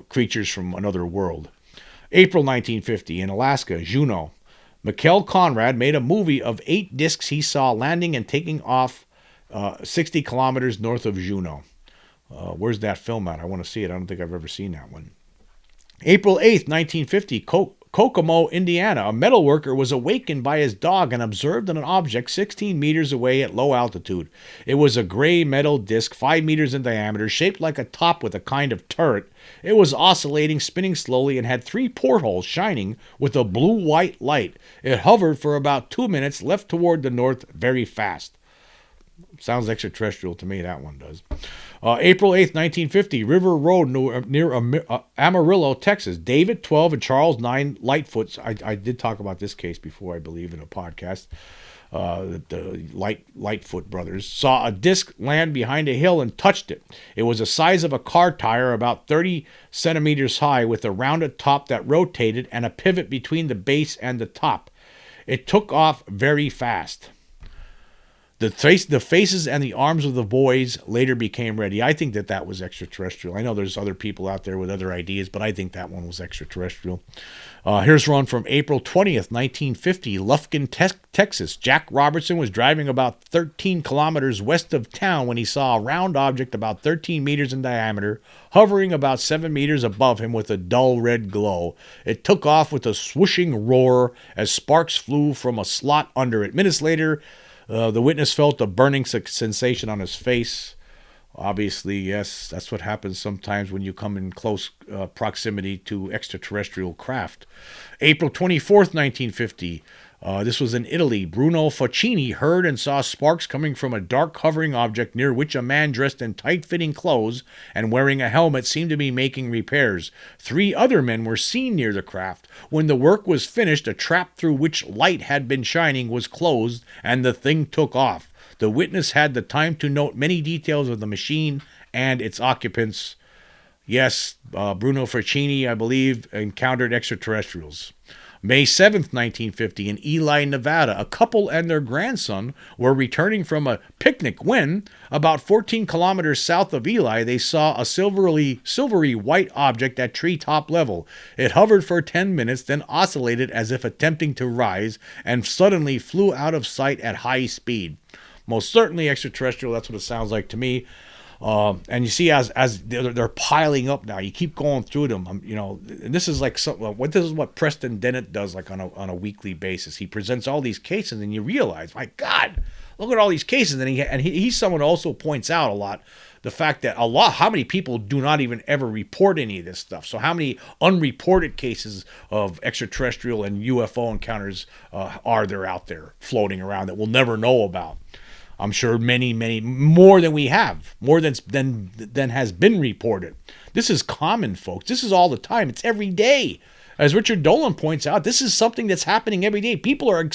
creatures from another world. April 1950, in Alaska, Juneau. Mikhail Conrad made a movie of 8 discs he saw landing and taking off 60 kilometers north of Juneau. Where's that film at? I want to see it. I don't think I've ever seen that one. April 8th, 1950, Kokomo, Indiana, a metal worker was awakened by his dog and observed an object 16 meters away at low altitude. It was a gray metal disc 5 meters in diameter, shaped like a top with a kind of turret. It was oscillating, spinning slowly, and had 3 portholes shining with a blue-white light. It hovered for about 2 minutes, left toward the north very fast. Sounds extraterrestrial to me, that one does. April 8th, 1950, River Road near Amarillo, Texas. David, 12, and Charles, 9, Lightfoot. I did talk about this case before, I believe, in a podcast. The Lightfoot brothers saw a disc land behind a hill and touched it. It was the size of a car tire, about 30 centimeters high, with a rounded top that rotated and a pivot between the base and the top. It took off very fast. The faces and the arms of the boys later became ready. I think that was extraterrestrial. I know there's other people out there with other ideas, but I think that one was extraterrestrial. Here's one from April 20th, 1950, Lufkin, Texas. Jack Robertson was driving about 13 kilometers west of town when he saw a round object about 13 meters in diameter, hovering about 7 meters above him with a dull red glow. It took off with a swooshing roar as sparks flew from a slot under it. Minutes later, the witness felt a burning sensation on his face. Obviously, yes, that's what happens sometimes when you come in close proximity to extraterrestrial craft. April 24th, 1950. This was in Italy. Bruno Foccini heard and saw sparks coming from a dark hovering object near which a man dressed in tight-fitting clothes and wearing a helmet seemed to be making repairs. 3 other men were seen near the craft. When the work was finished, a trap through which light had been shining was closed, and the thing took off. The witness had the time to note many details of the machine and its occupants. Yes, Bruno Foccini, I believe, encountered extraterrestrials. May 7th, 1950, in Ely, Nevada, a couple and their grandson were returning from a picnic when, about 14 kilometers south of Ely, they saw a silvery white object at treetop level. It hovered for 10 minutes, then oscillated as if attempting to rise, and suddenly flew out of sight at high speed. Most certainly extraterrestrial, that's what it sounds like to me. And you see, as they're piling up now, you keep going through them. And this is like this is what Preston Dennett does, like on a weekly basis. He presents all these cases, and you realize, my God, look at all these cases. And he's someone who also points out a lot the fact that how many people do not even ever report any of this stuff. So how many unreported cases of extraterrestrial and UFO encounters are there out there floating around that we'll never know about? I'm sure many, many more than we have, more than has been reported. This is common, folks. This is all the time. It's every day. As Richard Dolan points out, this is something that's happening every day. People are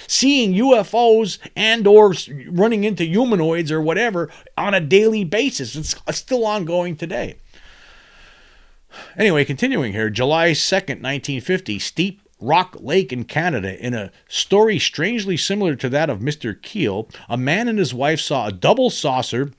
seeing UFOs and or running into humanoids or whatever on a daily basis. It's still ongoing today. Anyway, continuing here, July 2nd, 1950, Steep Rock Lake in Canada. In a story strangely similar to that of Mr. Keel, a man and his wife saw a double saucer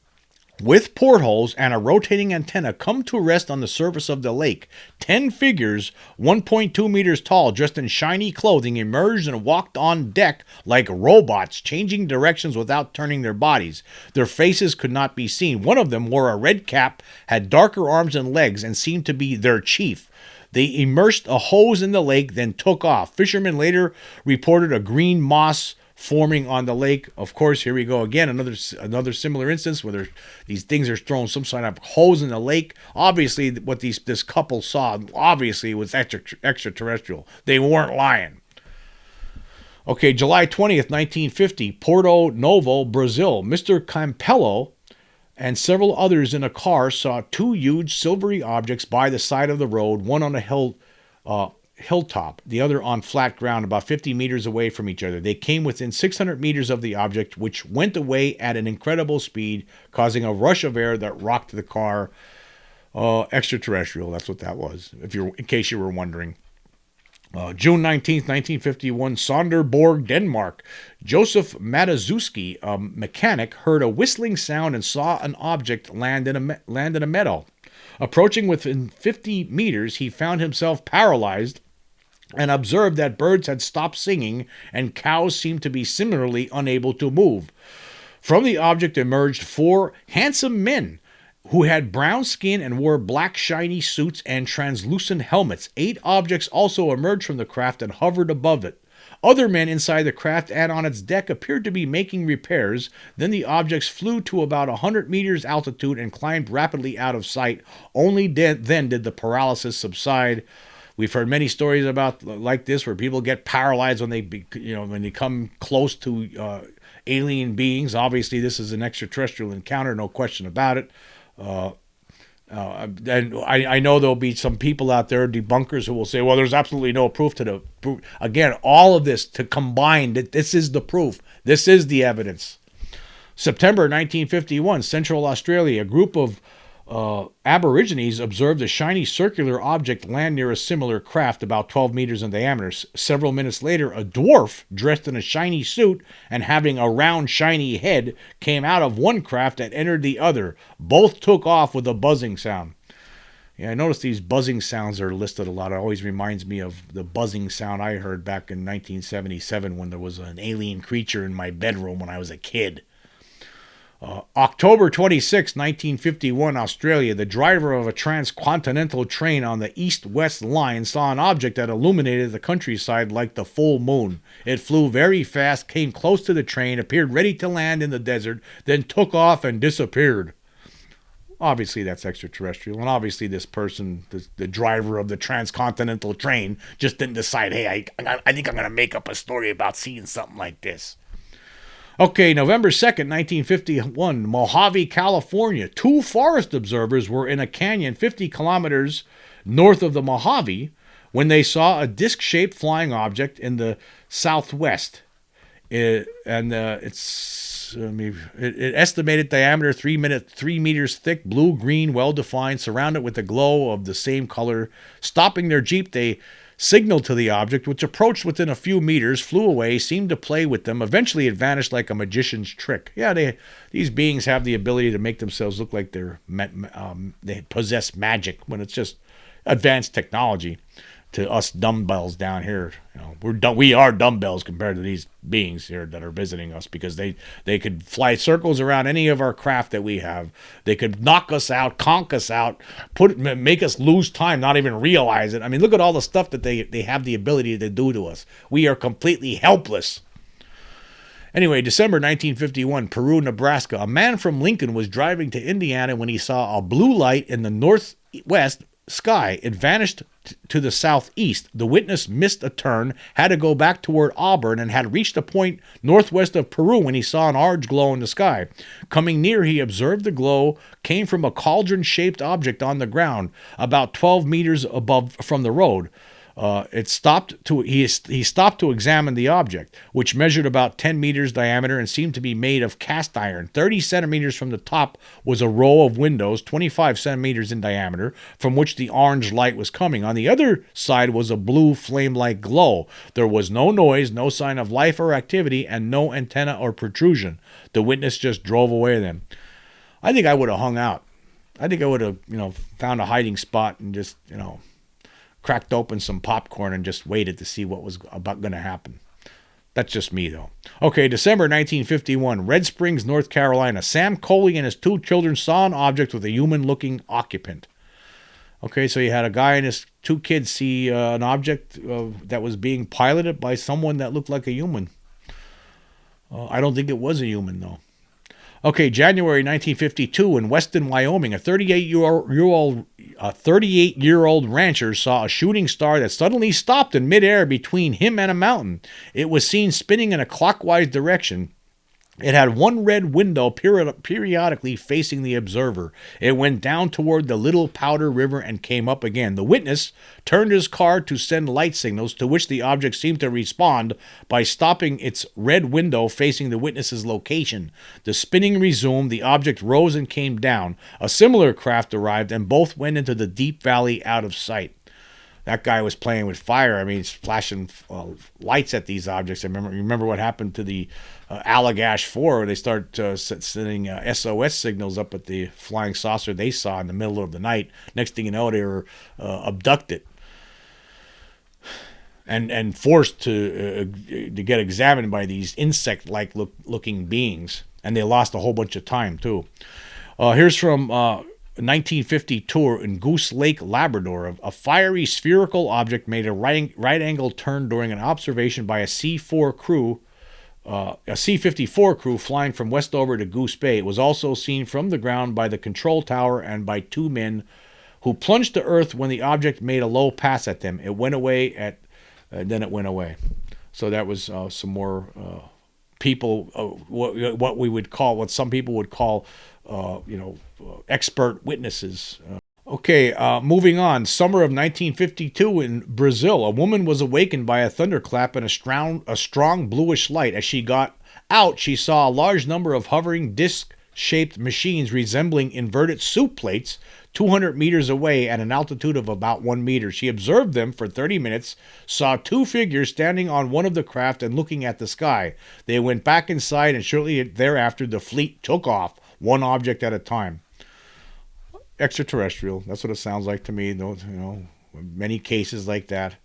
with portholes and a rotating antenna come to rest on the surface of the lake. 10 figures, 1.2 meters tall, dressed in shiny clothing, emerged and walked on deck like robots, changing directions without turning their bodies. Their faces could not be seen. One of them wore a red cap, had darker arms and legs, and seemed to be their chief. They immersed a hose in the lake, then took off. Fishermen later reported a green moss forming on the lake. Of course, here we go again, another similar instance where these things are throwing some sort of hose in the lake. Obviously, what this couple saw, obviously, was extraterrestrial. They weren't lying. Okay, July 20th, 1950, Porto Novo, Brazil. Mr. Campello and several others in a car saw 2 huge silvery objects by the side of the road, one on a hilltop, the other on flat ground about 50 meters away from each other. They came within 600 meters of the object, which went away at an incredible speed, causing a rush of air that rocked the car. Extraterrestrial, that's what that was, in case you were wondering. June 19th, 1951, Sonderborg, Denmark. Joseph Matuszewski, a mechanic, heard a whistling sound and saw an object land in a meadow. Approaching within 50 meters, he found himself paralyzed and observed that birds had stopped singing and cows seemed to be similarly unable to move. From the object emerged 4 handsome men who had brown skin and wore black shiny suits and translucent helmets. 8 objects also emerged from the craft and hovered above it. Other men inside the craft and on its deck appeared to be making repairs. Then the objects flew to about 100 meters altitude and climbed rapidly out of sight. Only then did the paralysis subside. We've heard many stories about like this where people get paralyzed when they come close to alien beings. Obviously, this is an extraterrestrial encounter, no question about it. And I know there'll be some people out there, debunkers, who will say, well, there's absolutely no proof to the proof. Again, all of this to combine, that this is the proof. This is the evidence. September 1951, Central Australia, a group of Aborigines observed a shiny circular object land near a similar craft about 12 meters in diameter. Several minutes later, a dwarf dressed in a shiny suit and having a round shiny head came out of one craft and entered the other. Both took off with a buzzing sound. Yeah, I noticed these buzzing sounds are listed a lot. It always reminds me of the buzzing sound I heard back in 1977 when there was an alien creature in my bedroom when I was a kid. October 26, 1951, Australia. The driver of a transcontinental train on the east-west line saw an object that illuminated the countryside like the full moon. It flew very fast, came close to the train, appeared ready to land in the desert, then took off and disappeared. Obviously, that's extraterrestrial, and obviously this person, the driver of the transcontinental train, just didn't decide, hey, I think I'm going to make up a story about seeing something like this. Okay, November 2nd, 1951, Mojave, California. 2 forest observers were in a canyon 50 kilometers north of the Mojave when they saw a disc-shaped flying object in the southwest. It estimated diameter 3 meters thick, blue-green, well-defined, surrounded with a glow of the same color. Stopping their Jeep, they signaled to the object, which approached within a few meters, flew away, seemed to play with them. Eventually, it vanished like a magician's trick. Yeah, these beings have the ability to make themselves look like they possess magic when it's just advanced technology. To us dumbbells down here, we are dumbbells compared to these beings here that are visiting us, because they could fly circles around any of our craft that we have. They could knock us out, conk us out, make us lose time, not even realize it. I mean, look at all the stuff that they have the ability to do to us. We are completely helpless. Anyway, December 1951, Peru, Nebraska. A man from Lincoln was driving to Indiana when he saw a blue light in the northwest sky. It vanished to the southeast. The witness missed a turn, had to go back toward Auburn, and had reached a point northwest of Peru when he saw an orange glow in the sky. Coming near, he observed the glow came from a cauldron-shaped object on the ground, about 12 meters above from the road. He stopped to examine the object, which measured about 10 meters diameter and seemed to be made of cast iron. 30 centimeters from the top was a row of windows, 25 centimeters in diameter, from which the orange light was coming. On the other side was a blue flame-like glow. There was no noise, no sign of life or activity, and no antenna or protrusion. The witness just drove away then. I think I would have hung out. I think I would have, found a hiding spot and just, cracked open some popcorn and just waited to see what was about going to happen. That's just me, though. Okay, December 1951, Red Springs, North Carolina. Sam Coley and his 2 children saw an object with a human-looking occupant. Okay, so you had a guy and his 2 kids see an object that was being piloted by someone that looked like a human. I don't think it was a human, though. Okay, January 1952 in Weston, Wyoming, a 38-year-old rancher saw a shooting star that suddenly stopped in midair between him and a mountain. It was seen spinning in a clockwise direction. It had one red window periodically facing the observer. It went down toward the Little Powder River and came up again. The witness turned his car to send light signals, to which the object seemed to respond by stopping its red window facing the witness's location. The spinning resumed. The object rose and came down. A similar craft arrived, and both went into the deep valley out of sight. That guy was playing with fire. I mean, he's flashing lights at these objects. Remember what happened to the Allagash 4, where they start sending SOS signals up at the flying saucer they saw in the middle of the night. Next thing you know, they were abducted and forced to get examined by these insect-like looking beings. And they lost a whole bunch of time, too. Here's from 1950 tour in Goose Lake, Labrador. A fiery spherical object made a right-angle turn during an observation by a C-4 crew, a C-54 crew flying from Westover to Goose Bay. It was also seen from the ground by the control tower and by two men who plunged to earth when the object made a low pass at them. It went away then it went away. So that was some more people, what some people would call, expert witnesses. Okay, moving on. Summer of 1952 in Brazil, a woman was awakened by a thunderclap and a strong bluish light. As she got out, she saw a large number of hovering disc-shaped machines resembling inverted soup plates 200 meters away at an altitude of about 1 meter. She observed them for 30 minutes, saw two figures standing on one of the craft and looking at the sky. They went back inside, and shortly thereafter the fleet took off, one object at a time. Extraterrestrial. That's what it sounds like to me. Many cases like that.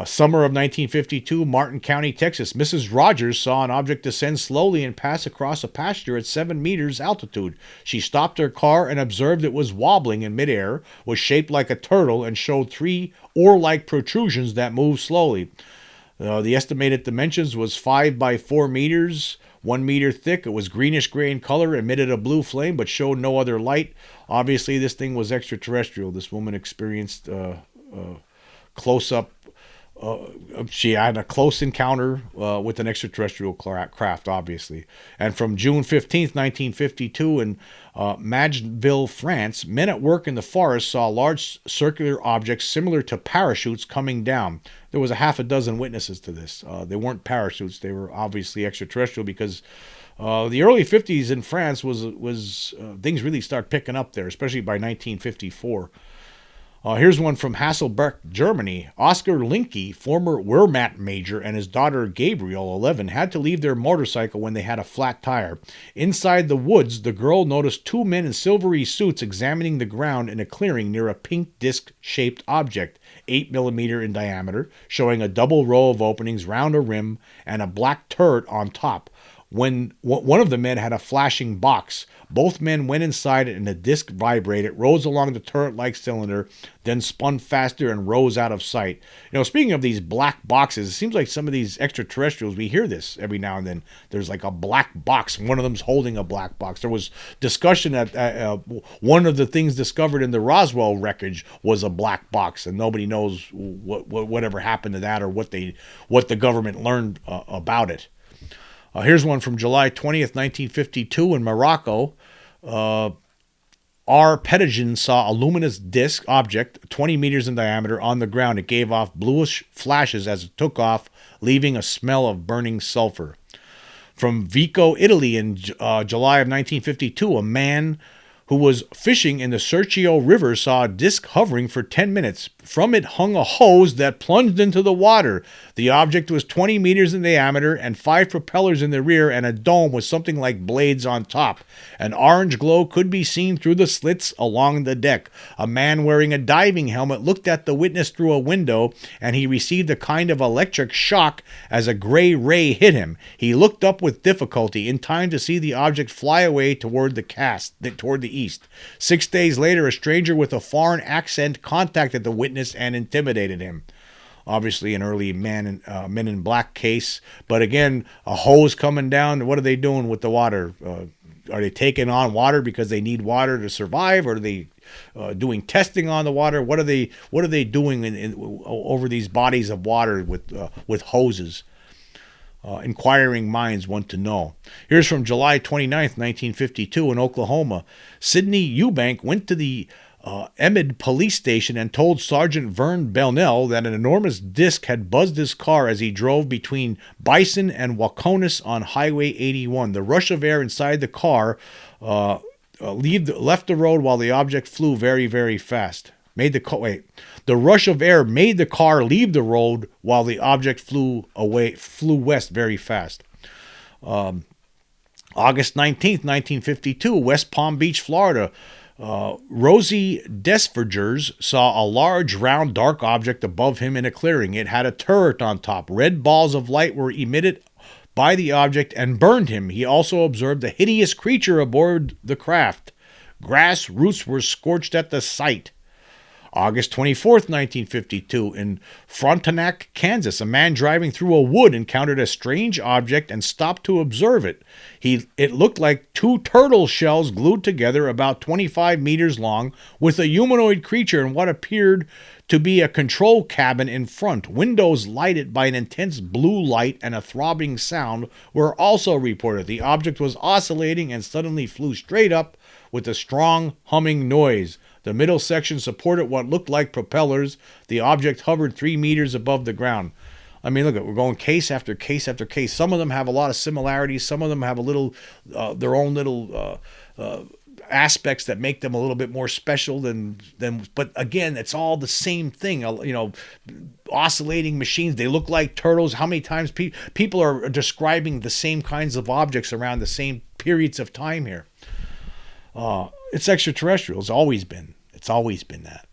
Summer of 1952, Martin County, Texas. Mrs. Rogers saw an object descend slowly and pass across a pasture at 7 meters altitude. She stopped her car and observed it was wobbling in midair, was shaped like a turtle, and showed three oar-like protrusions that moved slowly. The estimated dimensions was 5 by 4 meters, 1 meter thick. It was greenish-gray in color, emitted a blue flame, but showed no other light. Obviously, this thing was extraterrestrial. This woman experienced close-up. She had a close encounter with an extraterrestrial craft, obviously. And from June 15th, 1952, in Mageville, France, men at work in the forest saw large circular objects similar to parachutes coming down. There was a half a dozen witnesses to this. They weren't parachutes. They were obviously extraterrestrial because the early 50s in France was things really start picking up there, especially by 1954. Here's one from Hasselbeck, Germany. Oscar Linke, former Wehrmacht major, and his daughter Gabriel, 11, had to leave their motorcycle when they had a flat tire. Inside the woods, the girl noticed two men in silvery suits examining the ground in a clearing near a pink disc-shaped object, 8 millimeter in diameter, showing a double row of openings round a rim and a black turret on top. When one of the men had a flashing box, both men went inside it and the disc vibrated, rose along the turret-like cylinder, then spun faster and rose out of sight. Speaking of these black boxes, it seems like some of these extraterrestrials, we hear this every now and then. There's like a black box. One of them's holding a black box. There was discussion that one of the things discovered in the Roswell wreckage was a black box, and nobody knows whatever happened to that or what the government learned about it. Here's one from July 20th, 1952 in Morocco. R. Pettigen saw a luminous disc object 20 meters in diameter on the ground. It gave off bluish flashes as it took off, leaving a smell of burning sulfur. From Vico, Italy in July of 1952, a man who was fishing in the Serchio River saw a disc hovering for 10 minutes. From it hung a hose that plunged into the water. The object was 20 meters in diameter and 5 propellers in the rear and a dome with something like blades on top. An orange glow could be seen through the slits along the deck. A man wearing a diving helmet looked at the witness through a window, and he received a kind of electric shock as a gray ray hit him. He looked up with difficulty, in time to see the object fly away toward the east. 6 days later, a stranger with a foreign accent contacted the witness and intimidated him. Obviously an early Men in Black case, but again, a hose coming down. What are they doing with the water? Are they taking on water because they need water to survive, or are they doing testing on the water? What are they doing over these bodies of water with hoses? Inquiring minds want to know. Here's from July 29th, 1952 in Oklahoma. Sidney Eubank went to the Emmett police station and told Sergeant Vern Bellnell that an enormous disc had buzzed his car as he drove between Bison and Waconis on Highway 81. The rush of air inside the car left the road while the object flew very, very fast. The rush of air made the car leave the road while the object flew west very fast. August 19th, 1952, West Palm Beach, Florida. Rosie Desvergers saw a large, round, dark object above him in a clearing. It had a turret on top. Red balls of light were emitted by the object and burned him. He also observed a hideous creature aboard the craft. Grass roots were scorched at the site. August 24th, 1952, in Frontenac, Kansas, a man driving through a wood encountered a strange object and stopped to observe it. It looked like two turtle shells glued together about 25 meters long with a humanoid creature in what appeared to be a control cabin in front. Windows lighted by an intense blue light and a throbbing sound were also reported. The object was oscillating and suddenly flew straight up with a strong humming noise. The middle section supported what looked like propellers. The object hovered 3 meters above the ground. I mean, look, we're going case after case after case. Some of them have a lot of similarities. Some of them have a little, their own little aspects that make them a little bit more special than. But again, it's all the same thing. You know, oscillating machines. They look like turtles. How many times people are describing the same kinds of objects around the same periods of time here? It's extraterrestrial. It's always been that.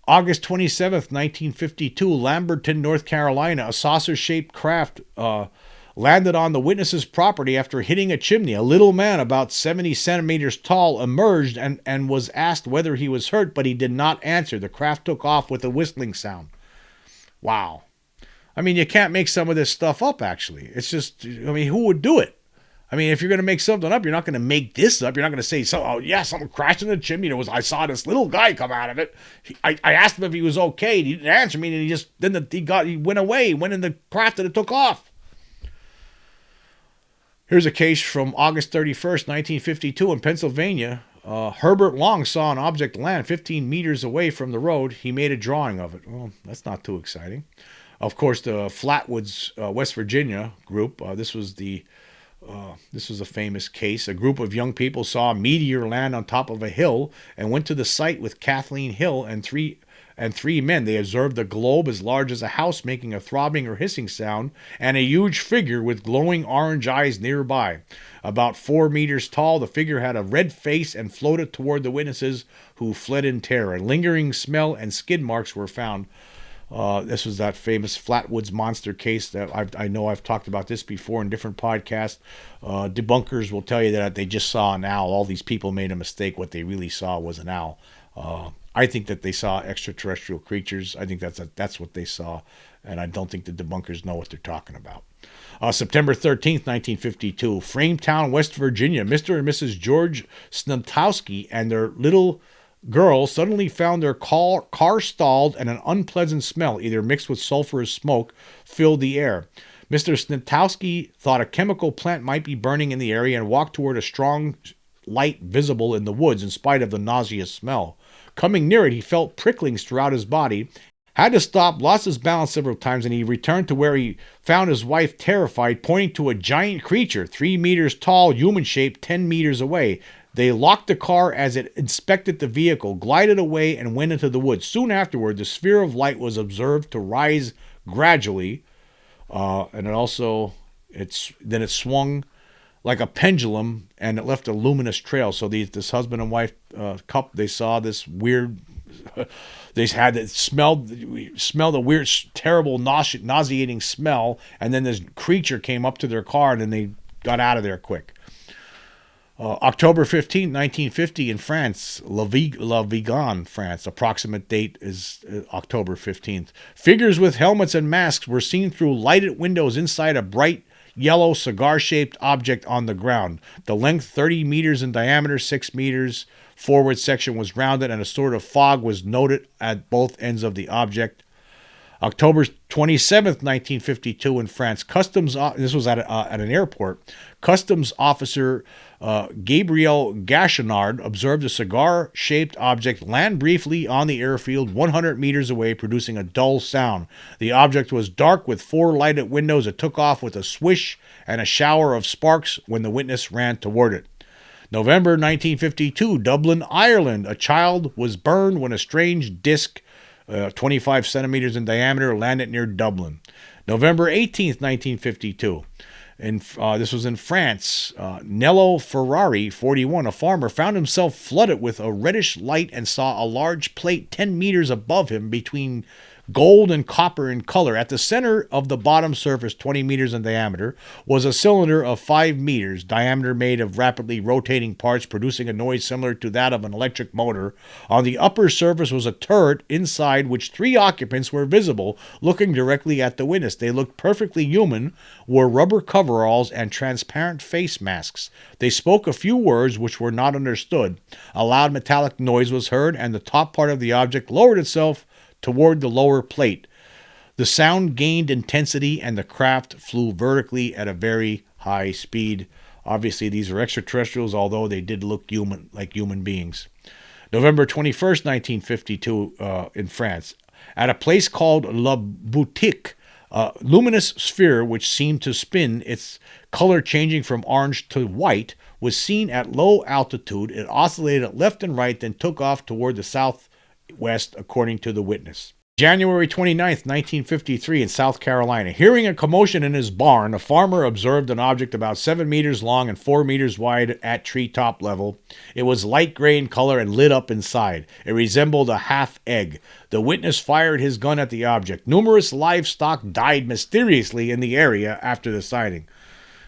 August 27th, 1952, Lamberton, North Carolina, a saucer-shaped craft landed on the witness's property after hitting a chimney. A little man about 70 centimeters tall emerged and was asked whether he was hurt, but he did not answer. The craft took off with a whistling sound. Wow. I mean, you can't make some of this stuff up, actually. It's just, I mean, who would do it? I mean, if you're going to make something up, you're not going to make this up. You're not going to say, oh, yeah, something crashed in the chimney. I saw this little guy come out of it. I asked him if he was okay. He didn't answer me, and he went away. He went in the craft and it took off. Here's a case from August 31st, 1952 in Pennsylvania. Herbert Long saw an object land 15 meters away from the road. He made a drawing of it. Well, that's not too exciting. Of course, the Flatwoods, West Virginia group, this was a famous case. A group of young people saw a meteor land on top of a hill and went to the site with Kathleen Hill and three men. They observed a globe as large as a house making a throbbing or hissing sound and a huge figure with glowing orange eyes nearby. About 4 meters tall, the figure had a red face and floated toward the witnesses, who fled in terror. A lingering smell and skid marks were found. This was that famous Flatwoods monster case that I know I've talked about this before in different podcasts. Debunkers will tell you that they just saw an owl. All these people made a mistake. What they really saw was an owl. I think that they saw extraterrestrial creatures. I think that's what they saw, and I don't think the debunkers know what they're talking about. September 13th, 1952, Frametown, West Virginia. Mr. and Mrs. George Snutowski and their little girl suddenly found their car stalled and an unpleasant smell, either mixed with sulfurous smoke, filled the air. Mr. Snutowski thought a chemical plant might be burning in the area and walked toward a strong light visible in the woods in spite of the nauseous smell. Coming near it, he felt pricklings throughout his body, had to stop, lost his balance several times, and he returned to where he found his wife terrified, pointing to a giant creature, 3 meters tall, human-shaped, 10 meters away. They locked the car as it inspected the vehicle, glided away, and went into the woods. Soon afterward, the sphere of light was observed to rise gradually, and then it swung like a pendulum, and it left a luminous trail. So this husband and wife couple, they saw this weird. They had it smelled a weird, terrible, nauseating smell, and then this creature came up to their car, and then they got out of there quick. October 15, 1950 in France, La Vigan, France. Approximate date is October 15th. Figures with helmets and masks were seen through lighted windows inside a bright yellow cigar-shaped object on the ground. The length 30 meters in diameter, 6 meters. Forward section was rounded, and a sort of fog was noted at both ends of the object. October 27th, 1952 in France, this was at an airport. Customs officer Gabriel Gachenard observed a cigar-shaped object land briefly on the airfield 100 meters away, producing a dull sound. The object was dark with 4 lighted windows. It took off with a swish and a shower of sparks when the witness ran toward it. November 1952, Dublin, Ireland. A child was burned when a strange disc 25 centimeters in diameter landed near Dublin. November 18th, 1952. This was in France. Nello Ferrari, 41, a farmer, found himself flooded with a reddish light and saw a large plate 10 meters above him between gold and copper in color. At the center of the bottom surface, 20 meters in diameter, was a cylinder of 5 meters diameter made of rapidly rotating parts producing a noise similar to that of an electric motor. On the upper surface was a turret inside which 3 occupants were visible, looking directly at the witness. They looked perfectly human, wore rubber coveralls and transparent face masks. They spoke a few words which were not understood. A loud metallic noise was heard, and the top part of the object lowered itself toward the lower plate. The sound gained intensity, and the craft flew vertically at a very high speed. Obviously, these are extraterrestrials, although they did look human, like human beings. November 21st, 1952, in France. At a place called La Boutique, a luminous sphere which seemed to spin, its color changing from orange to white, was seen at low altitude. It oscillated left and right, then took off toward the southwest, according to the witness. January 29th, 1953, in South Carolina. Hearing a commotion in his barn, a farmer observed an object about 7 meters long and 4 meters wide at treetop level. It was light gray in color and lit up inside. It resembled a half egg. The witness fired his gun at the object. Numerous livestock died mysteriously in the area after the sighting.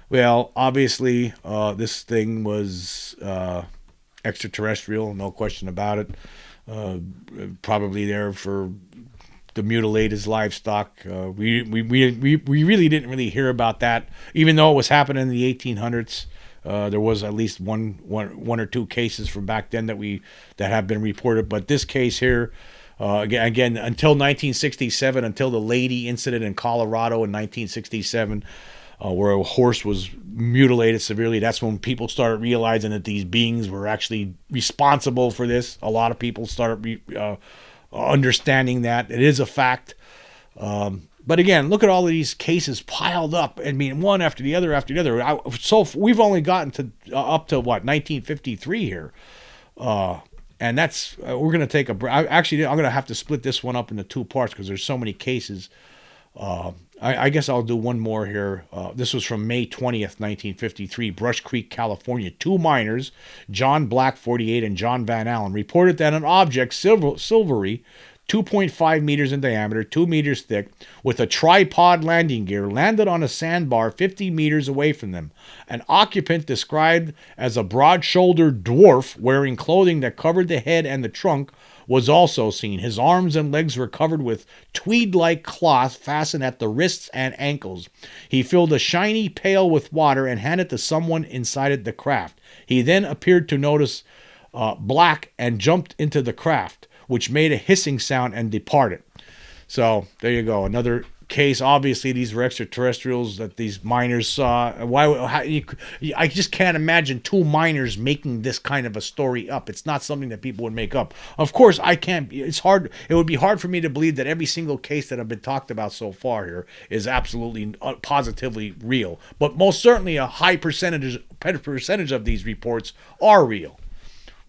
Well, obviously, this thing was extraterrestrial, no question about it. Probably there for to mutilate his livestock. We really didn't really hear about that, even though it was happening in the 1800s. There was at least one or two cases from back then that have been reported. But this case here, again, until 1967, until the lady incident in Colorado in 1967, where a horse was mutilated severely, that's when people started realizing that these beings were actually responsible for this. A lot of people started understanding that it is a fact. But again, look at all of these cases piled up. I mean, one after the other after the other. So we've only gotten to up to what, 1953 here. And that's we're going to take a break. Actually, I'm going to have to split this one up into 2 parts because there's so many cases. I guess I'll do one more here. This was from May 20th, 1953, Brush Creek, California. 2 miners, John Black, 48, and John Van Allen, reported that an object, silvery, 2.5 meters in diameter, 2 meters thick, with a tripod landing gear, landed on a sandbar 50 meters away from them. An occupant described as a broad-shouldered dwarf wearing clothing that covered the head and the trunk was also seen. His arms and legs were covered with tweed-like cloth fastened at the wrists and ankles. He filled a shiny pail with water and handed it to someone inside the craft. He then appeared to notice Black and jumped into the craft, which made a hissing sound and departed. So there you go. Another case. Obviously, these were extraterrestrials that these miners saw. I just can't imagine 2 miners making this kind of a story up. It's not something that people would make up. Of course, I can't. It's hard. It would be hard for me to believe that every single case that have been talked about so far here is absolutely positively real. But most certainly, a high percentage of these reports are real.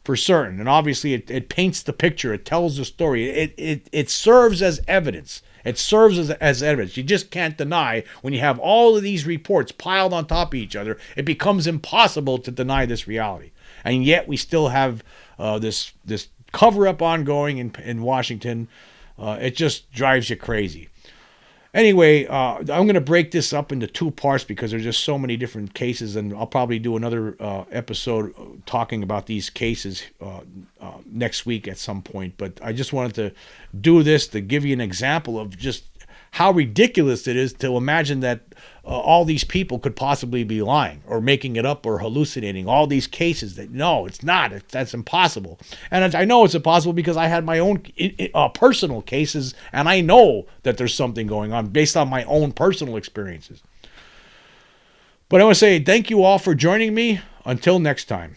For certain. And obviously it paints the picture. It tells the story. It serves as evidence. It serves as evidence. You just can't deny when you have all of these reports piled on top of each other, it becomes impossible to deny this reality. And yet we still have this cover-up ongoing in Washington. It just drives you crazy. Anyway, I'm going to break this up into 2 parts because there's just so many different cases, and I'll probably do another episode talking about these cases next week at some point. But I just wanted to do this to give you an example of just how ridiculous it is to imagine that all these people could possibly be lying or making it up or hallucinating. All these cases that, no, it's not. That's impossible. And I know it's impossible because I had my own personal cases, and I know that there's something going on based on my own personal experiences. But I want to say thank you all for joining me. Until next time.